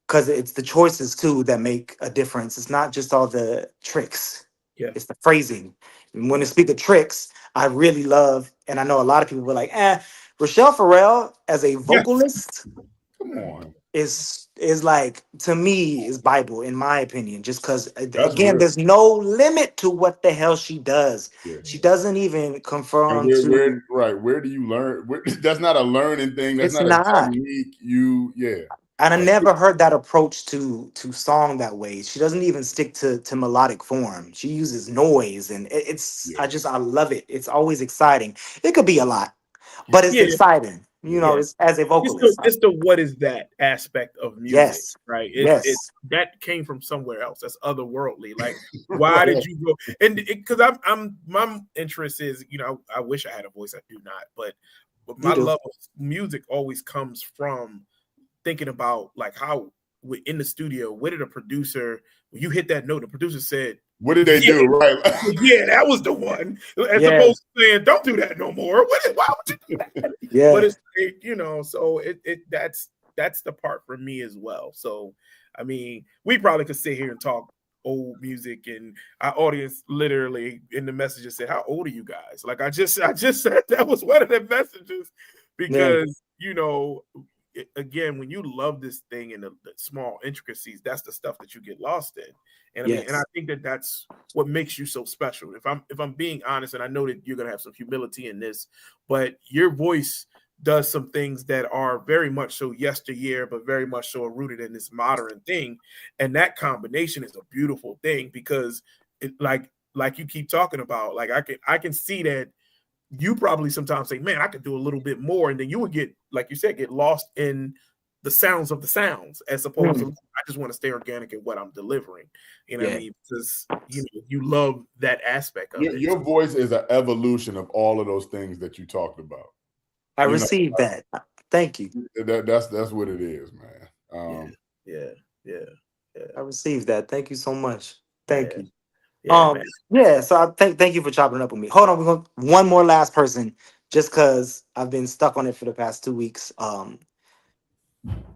because it's the choices too that make a difference. It's not just all the tricks. Yeah, it's the phrasing. And when I speak of tricks, I really love, and I know a lot of people were like, Rochelle Farrell as a vocalist. Come on. Is like, to me, is Bible in my opinion, just because again real. there's no limit to what the hell she does. She doesn't even conform where do you learn? That's not a learning thing. That's It's not not. a technique. And I never heard that approach to song that way. She doesn't even stick to melodic form. She uses noise, and I love it. It's always exciting. It could be a lot, but it's exciting. It's as a vocalist. It's the what is that aspect of music, right? It's that came from somewhere else. That's otherworldly. Like, why did you go? And because I'm my interest is, I wish I had a voice. I do not, but my love of music always comes from thinking about like how in the studio, what did a producer, when you hit that note, the producer said, what did they do? Right. That was the one. As opposed to saying, don't do that no more. Why would you do that? But it's so that's the part for me as well. So I mean, we probably could sit here and talk old music, and our audience literally in the messages said, how old are you guys? Like I just said that was one of the messages because again, when you love this thing and the small intricacies, that's the stuff that you get lost in. And I mean, and I think that's what makes you so special. If I'm being honest, and I know that you're gonna have some humility in this, but your voice does some things that are very much so yesteryear, but very much so rooted in this modern thing. And that combination is a beautiful thing because it, like you keep talking about, like I can see that you probably sometimes say, man, I could do a little bit more. And then you would get, like you said, get lost in the sounds of the sounds as opposed to, I just want to stay organic in what I'm delivering. You know what I mean? Because you love that aspect of it. Your voice is an evolution of all of those things that you talked about. I received that. Thank you. That's what it is, man. I received that. Thank you so much. Thank you. Man. So I thank you for chopping it up with me. Hold on, we're going one more last person just because I've been stuck on it for the past 2 weeks.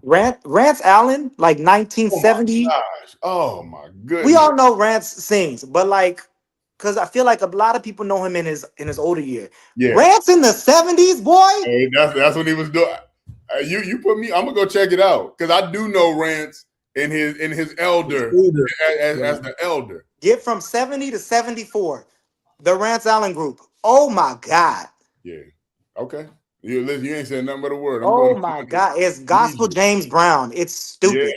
Rance Allen, like Oh my 1970. gosh. Oh my We goodness. all know Rance sings, but like, because I feel like a lot of people know him in his older year. Yeah. Rance in the 70s, boy. Hey, that's what he was doing. You put me. I'm gonna go check it out because I do know Rance in his elder as the elder. Get from 70 to 74. The Rance Allen group. Oh my God. Yeah. Okay. Listen, you ain't saying nothing but a word. I'm Oh going my to God. It's gospel James Brown. It's stupid.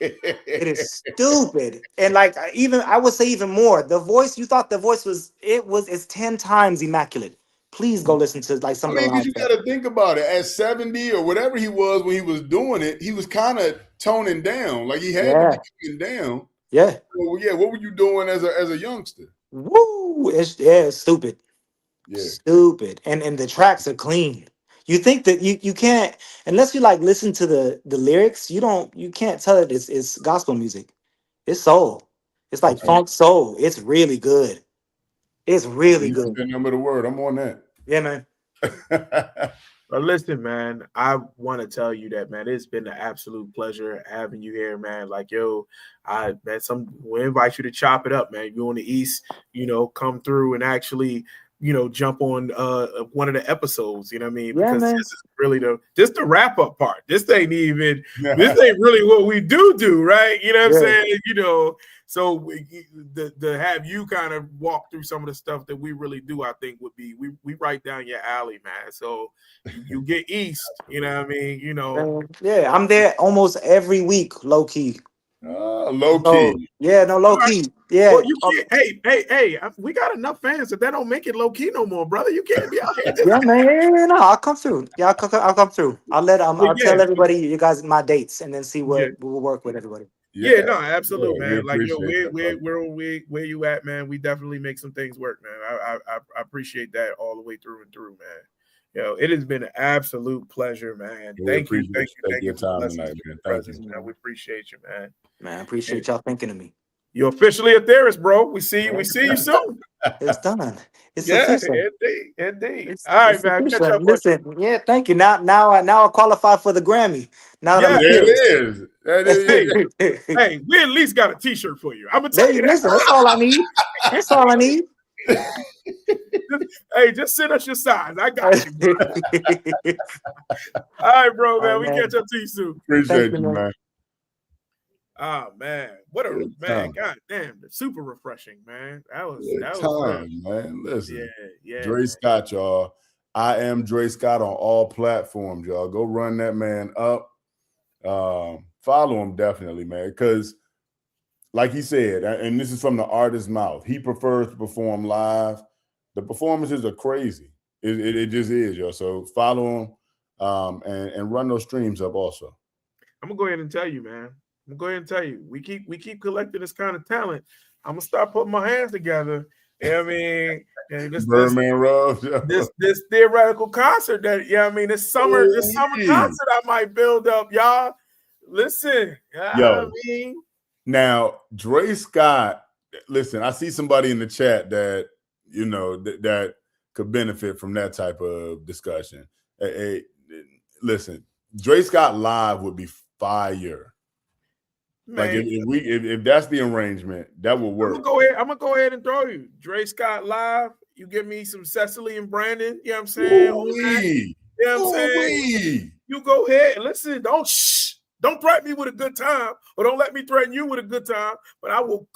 Yeah. It is stupid. And like I would say even more. The voice, you thought the voice it's 10 times immaculate. Please go listen to like some I of the mean, because live you stuff. got to think about it. At 70 or whatever he was when he was doing it, he was kind of toning down. Like he had to be toning down. Yeah. Well, yeah. What were you doing as a youngster? Woo. It's stupid. Yeah. Stupid. And the tracks are clean. You think that you can't, unless you like listen to the lyrics, you can't tell it it's gospel music. It's soul. It's like Okay. funk soul. It's really good. It's really You good. said number the word. I'm on that. Yeah, man. But listen, man, I want to tell you that, man, it's been an absolute pleasure having you here, man. Like, yo, we invite you to chop it up, man. You on the East, come through and actually, jump on one of the episodes, you know what I mean? Yeah, Because man. this is really just the wrap up part. This ain't really what we do, right? You know what I'm saying? So to have you kind of walk through some of the stuff that we really do, I think would be we right down your alley, man. So you get East, you know what I mean? Yeah, I'm there almost every week, low key. Low So, key. yeah, no, low key. Yeah. Well, you can't. Hey, we got enough fans that don't make it low key no more, brother. You can't be out here. Yeah, man. No, I'll come through. Yeah, I'll come through. I'll tell everybody you guys my dates and then see what we'll work with everybody. Yeah, no, absolutely, man. We Like, appreciate where you at, man? We definitely make some things work, man. I appreciate that all the way through and through, man. It has been an absolute pleasure, man. Thank you Take your time tonight, man. Thank you, man. We appreciate you, man. Man, I appreciate y'all thinking of me. You're officially a theorist, bro. We see you soon. It's done. It's official. Indeed. All right, man. Catch up. Listen, yeah, thank you. Now I qualify for the Grammy. Now that I'm there serious. it is. Hey, we at least got a T-shirt for you. I'm gonna tell you that. Listen, that's all I need. That's all I need. Hey, just send us your size. I got you. All right, bro, man. We catch up to you soon. Appreciate you, man. Oh man, what a man! God damn, super refreshing, man. That was fun, man. Listen, yeah. Dre Scott, y'all. I am Dre Scott on all platforms, y'all. Go run that man up. Follow him definitely, man. Because, like he said, and this is from the artist's mouth, he prefers to perform live. The performances are crazy. It just is, y'all. So follow him, and run those streams up also. I'm gonna go ahead and tell you, man. We keep collecting this kind of talent. I'm gonna start putting my hands together. You know what I mean? This theoretical concert that this summer concert I might build up, y'all. Listen, now Dre Scott. Listen, I see somebody in the chat that that could benefit from that type of discussion. Listen, Dre Scott live would be fire. Man. Like if that's the arrangement, that will work. I'm gonna go ahead and throw you Dre Scott live. You give me some Cecily and Brandon. You know what I'm saying? You know what I'm saying? You go ahead. Listen, don't threaten me with a good time, or don't let me threaten you with a good time. But I will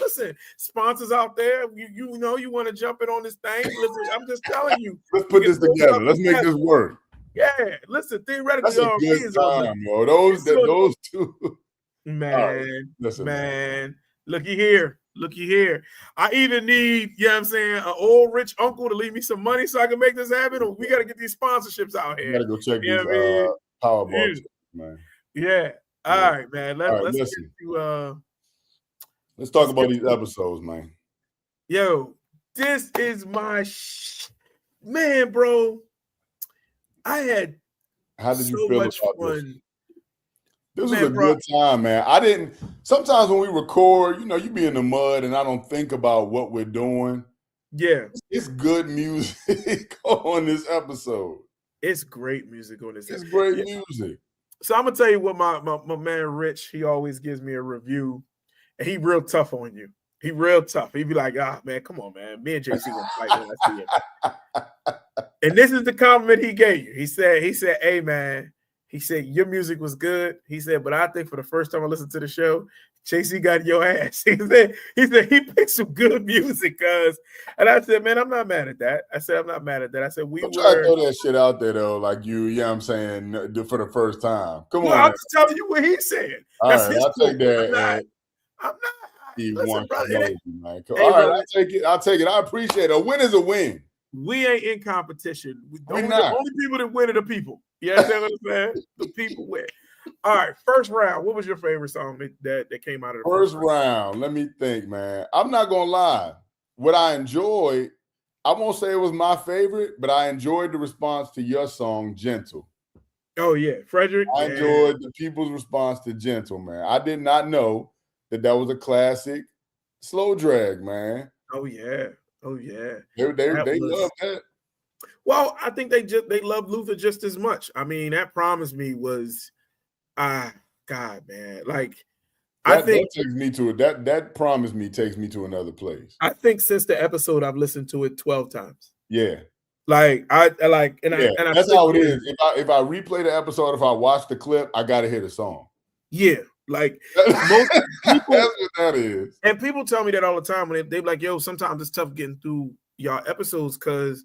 listen, sponsors out there, you know you want to jump in on this thing. Listen, I'm just telling you. Let's put this together. Let's make this work. Yeah, listen, theoretically, that's a good time, yo. Those two, man. Listen, man. Looky here. I even need, you know what I'm saying, an old rich uncle to leave me some money so I can make this happen. Or we got to get these sponsorships out here. You got to go check these Powerball tickets, man. Yeah. All right, man. Let's talk about these episodes, man. Yo, this is my man, bro. I had How did you feel much about fun. This was a good time, man. Sometimes when we record, you be in the mud and I don't think about what we're doing. Yeah. It's good music on this episode. It's great music on this. It's great Yeah. music. So I'm gonna tell you what my man Rich, he always gives me a review, and he real tough on you. He real tough. He be like, man, come on, man. Me and JC gonna fight when I see him. And this is the compliment he gave you. He said, hey man, he said your music was good. He said, but I think for the first time I listened to the show, JC got your ass. He said he picked some good music, cuz. And I said, man, I'm not mad at that. I said, I'm not mad at that. I said, I'm trying to throw that shit out there though, like you know what I'm saying, for the first time. Come on. I'm just telling you what he said. All That's right, his I'll take that. I'm not. Listen, brother, all hey, right, brother, I'll take it. I appreciate it. A win is a win. We ain't in competition. The only people that win are the people. You understand what I'm saying? The people win. All right, first round. What was your favorite song that came out of the first round? Let me think, man. I'm not gonna lie. What I enjoyed, I won't say it was my favorite, but I enjoyed the response to your song, Gentle. Oh, yeah. Frederick. I enjoyed the people's response to Gentle, man. I did not know that was a classic slow drag, man. Oh, yeah. Oh, yeah. They love that. Well, I think they love Luther just as much. I mean, That Promise Me was God, man. Like that takes me to that Promise Me takes me to another place. I think since the episode I've listened to it 12 times. Yeah. Like that's how it is. If I replay the episode, if I watch the clip, I gotta hear the song. Yeah, like most people, that's what that is. And people tell me that all the time when they're like, "Yo, sometimes it's tough getting through y'all episodes because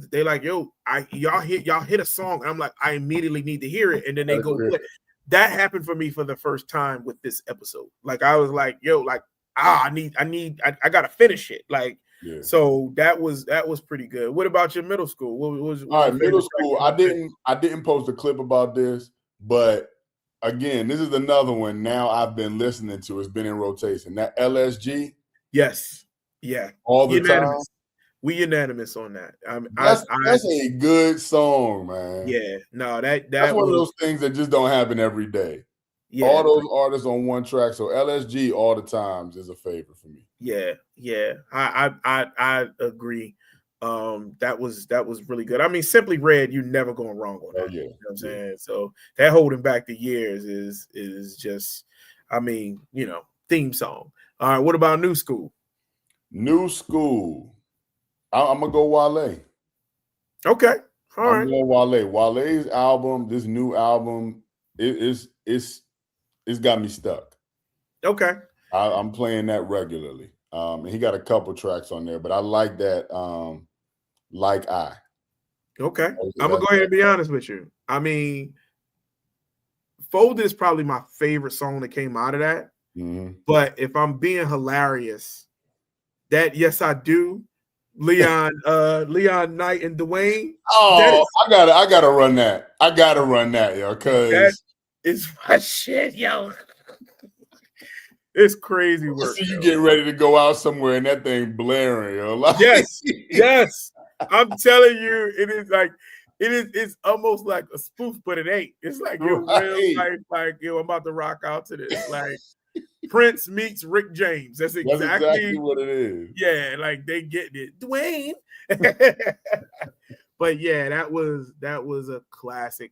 they like, yo, y'all hit a song, and I'm like, I immediately need to hear it, and then they go play." That happened for me for the first time with this episode. Like I was like, yo, like I gotta finish it, like. Yeah. So that was pretty good. What about your middle school? What was all right? Middle school. I didn't post a clip about this, but again, this is another one. Now I've been listening to. It's been in rotation. That LSG. Yes. Yeah. All the time. We unanimous on that. That's a good song, man. Yeah. No, that's one of those things that just don't happen every day. Yeah. All those artists on one track. So LSG all the times is a favorite for me. Yeah, yeah. I agree. That was really good. I mean, Simply Red, you're never going wrong on that. Yeah. You know what I'm saying? So that holding back the years is just, I mean, theme song. All right, what about New School? New School. I'm gonna go Wale. Okay. All right. I'm going Wale. Wale's album, this new album, it's got me stuck. Okay. I'm playing that regularly. And he got a couple tracks on there, but I like that. Like I. Okay. I'm gonna go ahead and be honest with you. I mean, Folded is probably my favorite song that came out of that. Mm-hmm. But if I'm being hilarious, that Yes I Do, Leon Knight and Dwayne. Oh, I gotta run that. I gotta run that, yo, because that is my shit, yo. It's crazy work. See you get ready to go out somewhere and that thing blaring, yo. Like, yes. I'm telling you, it's almost like a spoof, but it ain't. It's like your real life, like, yo, I'm about to rock out to this. Like Prince meets Rick James. That's exactly what it is. Yeah, like they get it. Dwayne. But yeah, that was a classic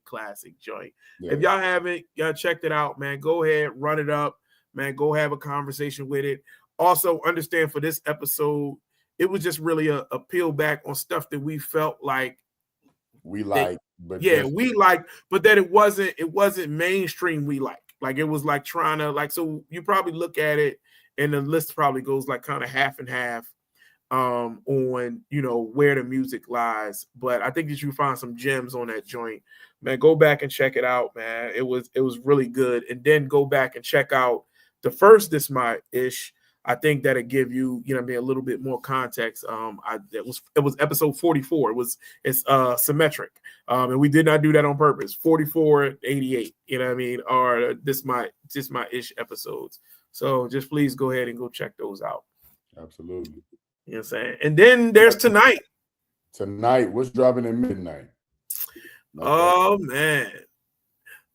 joint. Yeah. If y'all haven't checked it out, man, go ahead, run it up. Man, go have a conversation with it. Also, understand for this episode, it was just really a peel back on stuff that we felt like we like, but that it wasn't mainstream. We like it was like trying to like. So you probably look at it, and the list probably goes like kind of half and half on where the music lies. But I think that you find some gems on that joint. Man, go back and check it out, man. It was really good, and then go back and check out the first This My Ish. I think that'll give you, a little bit more context. It was episode 44. It's symmetric. And we did not do that on purpose. 44, 88, are This My Ish episodes. So just please go ahead and go check those out. Absolutely. You know what I'm saying? And then there's tonight. Tonight, what's dropping at midnight? Oh man.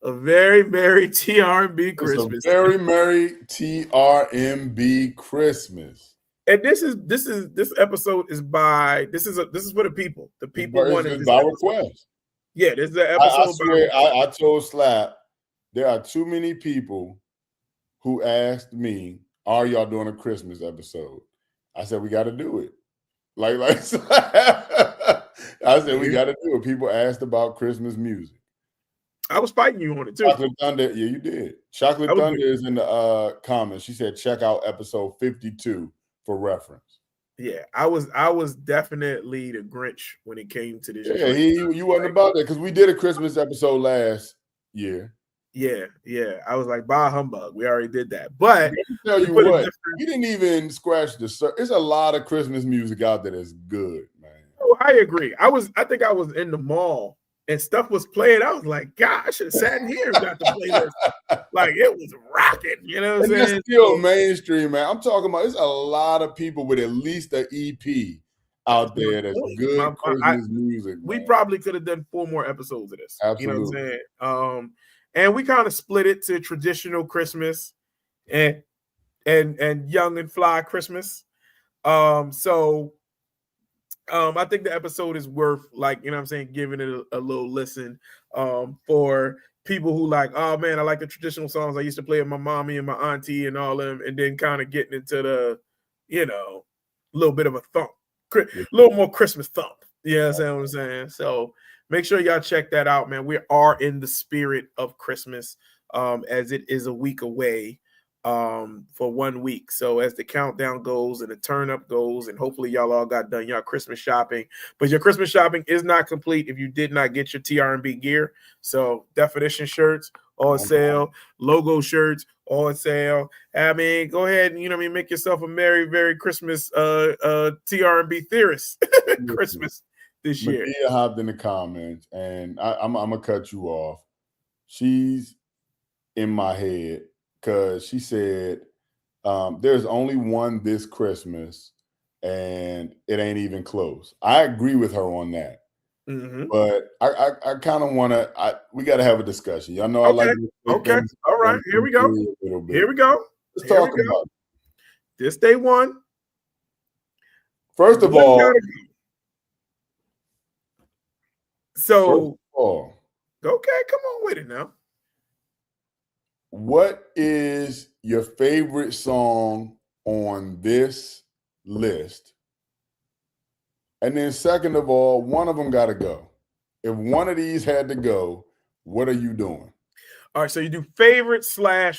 A very merry TRMB Christmas. It's a very merry TRMB Christmas. And this episode is by this is for the people. The people wanted this by episode. request. Yeah, this is the episode. I swear, I told Slap there are too many people who asked me, "Are y'all doing a Christmas episode?" I said we got to do it. Like I said we got to do it. People asked about Christmas music. I was fighting you on it too. Chocolate Thunder, yeah, you did. Chocolate Thunder is in the comments. She said check out episode 52 for reference. Yeah, I was definitely the Grinch when it came to this. Yeah, you wasn't about that because we did a Christmas episode last year. Yeah. I was like, bah humbug. We already did that. But tell you what, we didn't even scratch the surface. There's a lot of Christmas music out there that's good, man. Oh, I agree. I think I was in the mall and stuff was playing. I was like, God, I should have sat in here and got to play this. Like it was rocking, you know what I'm saying? It's still mainstream, man. I'm talking about there's a lot of people with at least an EP out there that's good Christmas music. We probably could have done 4 more episodes of this. Absolutely. You know what I'm saying? And we kind of split it to traditional Christmas and young and fly Christmas. So I think the episode is worth, like, you know what I'm saying, giving it a little listen for people who like, oh man, I like the traditional songs I used to play with my mommy and my auntie and all them, and then kind of getting into the, you know, little bit of a thump, a little more Christmas thump. You know what I'm saying? So make sure y'all check that out, man. We are in the spirit of Christmas as it is a week away for 1 week. So as the countdown goes and the turn up goes, and hopefully y'all all got done your Christmas shopping, but your Christmas shopping is not complete if you did not get your TRB gear. So definition shirts on sale, logo shirts on sale. I mean, go ahead and, you know what I mean, make yourself a merry Christmas TRB theorist Christmas this year. Medea hopped in the comments, and I'm gonna cut you off. She's in my head because she said there's only one this Christmas, and it ain't even close. I agree with her on that. Mm-hmm. But I kind of want to. We got to have a discussion. Y'all know I like. Okay. All right. Here we go. Here we go. Let's talk about this day one. First of all. So. Okay, come on with it now. What is your favorite song on this list? And then second of all, one of them got to go. If one of these had to go, what are you doing? All right, so you do favorite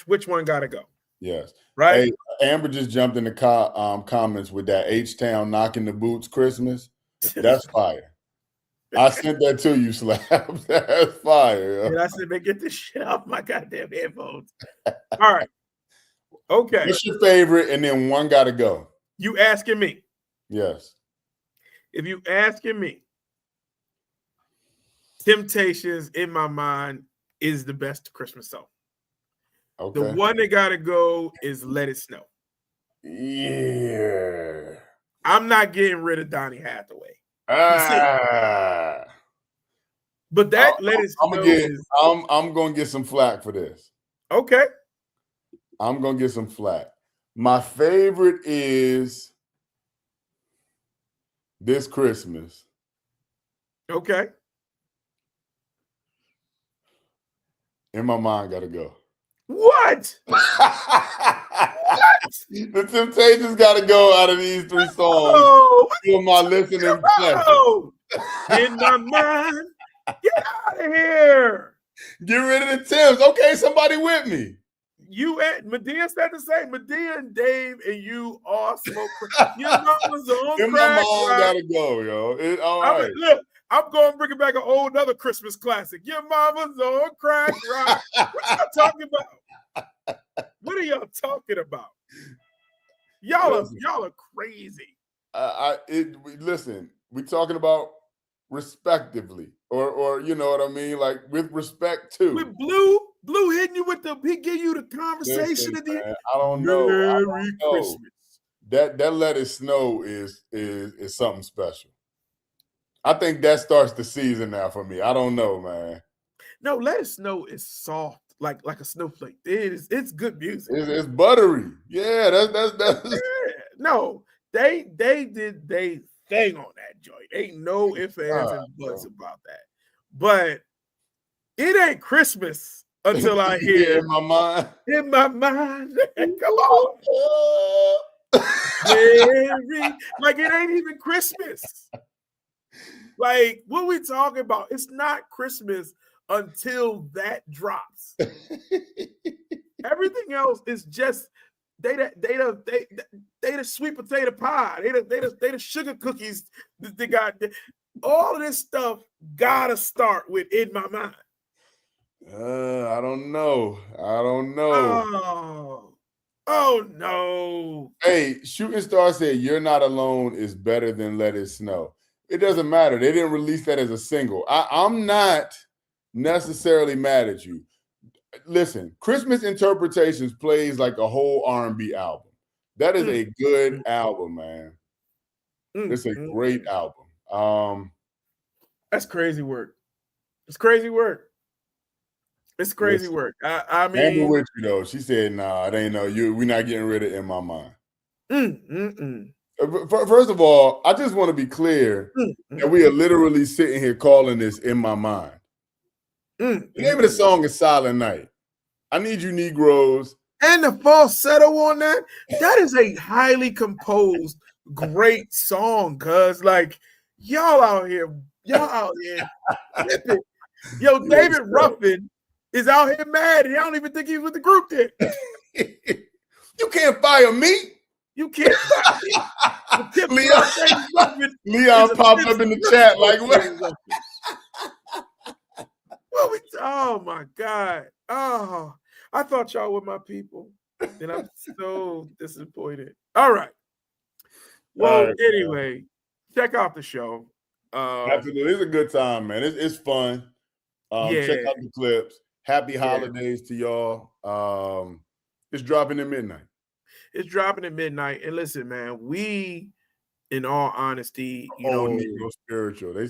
/ which one got to go? Yes. Right? Hey, Amber just jumped in the comments with that H-Town Knocking the Boots Christmas. That's fire. I sent that to you, Slap. That's fire. And I said, man, get this shit off my goddamn headphones. All right. Okay. What's your favorite? And then one got to go. You asking me? Yes. If you asking me, Temptations in my mind is the best Christmas song. Okay. The one that got to go is Let It Snow. Yeah. I'm not getting rid of Donny Hathaway. But that Let It Snow I'm gonna get some flack for this. Okay. I'm gonna get some flack. My favorite is This Christmas. Okay. In my mind, gotta go. What? What? The Temptations gotta go out of these 3 songs. For my listening pleasure. In my mind, get out of here. Get rid of the Tims. Okay, somebody with me. You and Medea said the same. Medea and Dave and you all smoke. Your mama's on crack. My mom gotta go, yo. All right. Look, I'm going to bring it back another Christmas classic. Your mama's on crack rock. What y'all talking about? What are y'all talking about? Y'all are crazy. Listen, we're talking about respectively, or you know what I mean, like with respect to. With Blue hitting you with he give you the conversation at the I don't know. Merry Christmas. That Let It Snow is something special. I think that starts the season now for me. I don't know, man. No, Let It Snow is soft, like a snowflake. It's good music. It's buttery. Yeah, that's Yeah. No, They did they thing on that joint. Ain't no ifs, ands, and buts about that. But it ain't Christmas until I hear in my mind. In my mind. Come on. Mary. Like it ain't even Christmas. Like what we talking about? It's not Christmas until that drops. Everything else is just they the sweet potato pie. They the sugar cookies. They got all of this stuff. Gotta start with in my mind. I don't know. Oh no. Hey, Shooting Star said "You're Not Alone" is better than "Let It Snow." It doesn't matter. They didn't release that as a single. I'm not necessarily mad at you. Listen, Christmas Interpretations plays like a whole R&B album. That is a good album, man. It's a great album. That's crazy work. It's crazy work. It's crazy work. I mean, Amber with you though. She said, "Nah, it ain't no you. We're not getting rid of In My Mind." First of all, I just want to be clear that we are literally sitting here calling this In My Mind. The name of the song is Silent Night. I Need You Negroes. And the falsetto on that is a highly composed, great song, cuz like y'all out here flipping. Yo, David Ruffin is out here mad. And I don't even think he's with the group there. You can't fire me. You can't fire me. Leon popped up in the chat like, what? Oh my God. Oh, I thought y'all were my people. And I'm so disappointed. All right. Well, anyway, check out the show. Absolutely. It's a good time, man. It's fun. Check out the clips. Happy holidays to y'all. It's dropping at midnight. It's dropping at midnight. And listen, man, we, in all honesty, you know, Negro spiritual.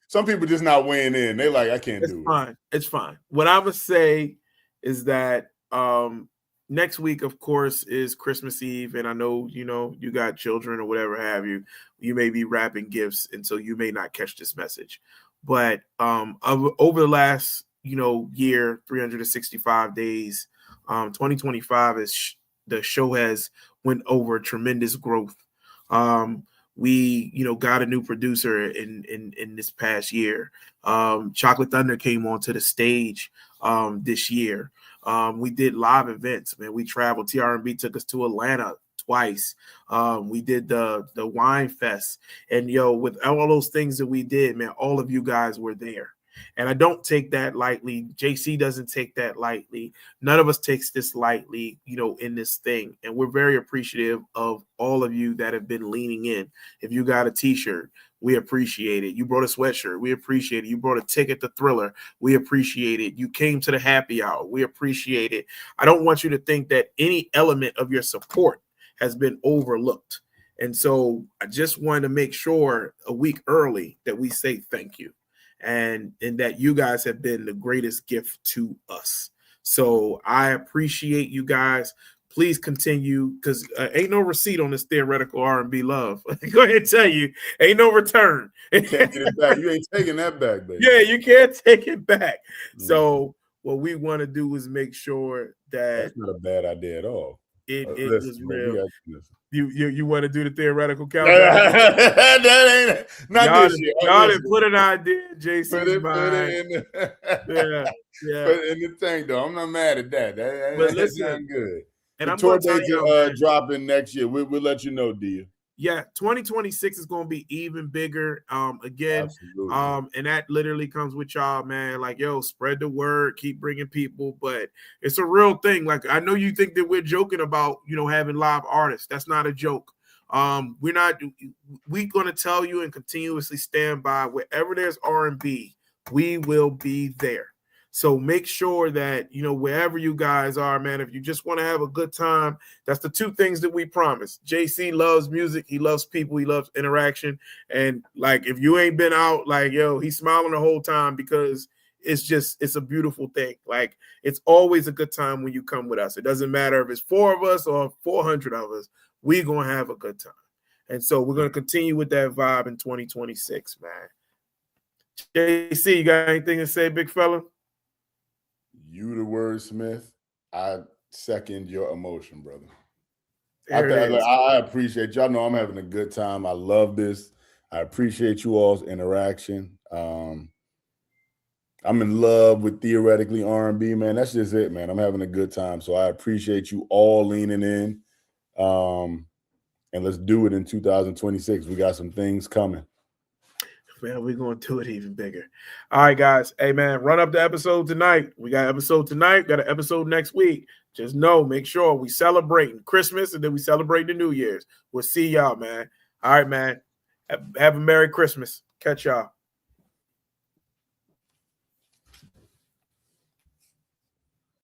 Some people just not weighing in. They like, I can't do it. It's fine. What I would say is that next week, of course, is Christmas Eve. And I know, you know, you got children or whatever have you. You may be wrapping gifts, and so you may not catch this message. But over the last, you know, year, 365 days, 2025 is the show has went over tremendous growth. We, you know, got a new producer in this past year. Chocolate Thunder came onto the stage this year. We did live events, man. We traveled. TRB took us to Atlanta twice. We did the Wine Fest, and with all those things that we did, man, all of you guys were there. And I don't take that lightly. JC doesn't take that lightly. None of us takes this lightly, you know, in this thing. And we're very appreciative of all of you that have been leaning in. If you got a t-shirt, we appreciate it. You brought a sweatshirt, we appreciate it. You brought a ticket to Thriller, we appreciate it. You came to the happy hour, we appreciate it. I don't want you to think that any element of your support has been overlooked. And so I just wanted to make sure a week early that we say thank you. And that you guys have been the greatest gift to us. So I appreciate you guys. Please continue, because ain't no receipt on this theoretical R&B love. Go ahead and tell you, ain't no return. You can't get it back. You ain't taking that back, baby. Yeah, you can't take it back. So what we want to do is make sure that that's not a bad idea at all. It was real. You want to do the theoretical countdown? That ain't not y'all this year. Y'all didn't put an idea, JC's put it mind. Yeah. Put it in the thing, though. I'm not mad at that. That's not good. And the I'm tour going dates are dropping next year. We'll let you know, Dia. Yeah, 2026 is going to be even bigger. Again, and that literally comes with y'all, man. Like, spread the word, keep bringing people, but it's a real thing. Like, I know you think that we're joking about, having live artists. That's not a joke. We're going to tell you and continuously stand by wherever there's R&B, we will be there. So make sure that, wherever you guys are, man, if you just want to have a good time, that's the two things that we promise. JC loves music. He loves people. He loves interaction. And like, if you ain't been out, like, he's smiling the whole time because it's a beautiful thing. Like, it's always a good time when you come with us. It doesn't matter if it's 4 of us or 400 of us, we're going to have a good time. And so we're going to continue with that vibe in 2026, man. JC, you got anything to say, big fella? You the wordsmith. I second your emotion, brother. There it is. I appreciate y'all. Know I'm having a good time. I love this. I appreciate you all's interaction. I'm in love with Theoretically R&B, man. That's just it, man. I'm having a good time. So I appreciate you all leaning in. And let's do it in 2026. We got some things coming. Man, we're going to do it even bigger. All right, guys. Hey, man, run up the episode tonight. We got an episode tonight. Got an episode next week. Just know, make sure we celebrating Christmas and then we celebrate the New Year's. We'll see y'all, man. All right, man. Have a Merry Christmas. Catch y'all.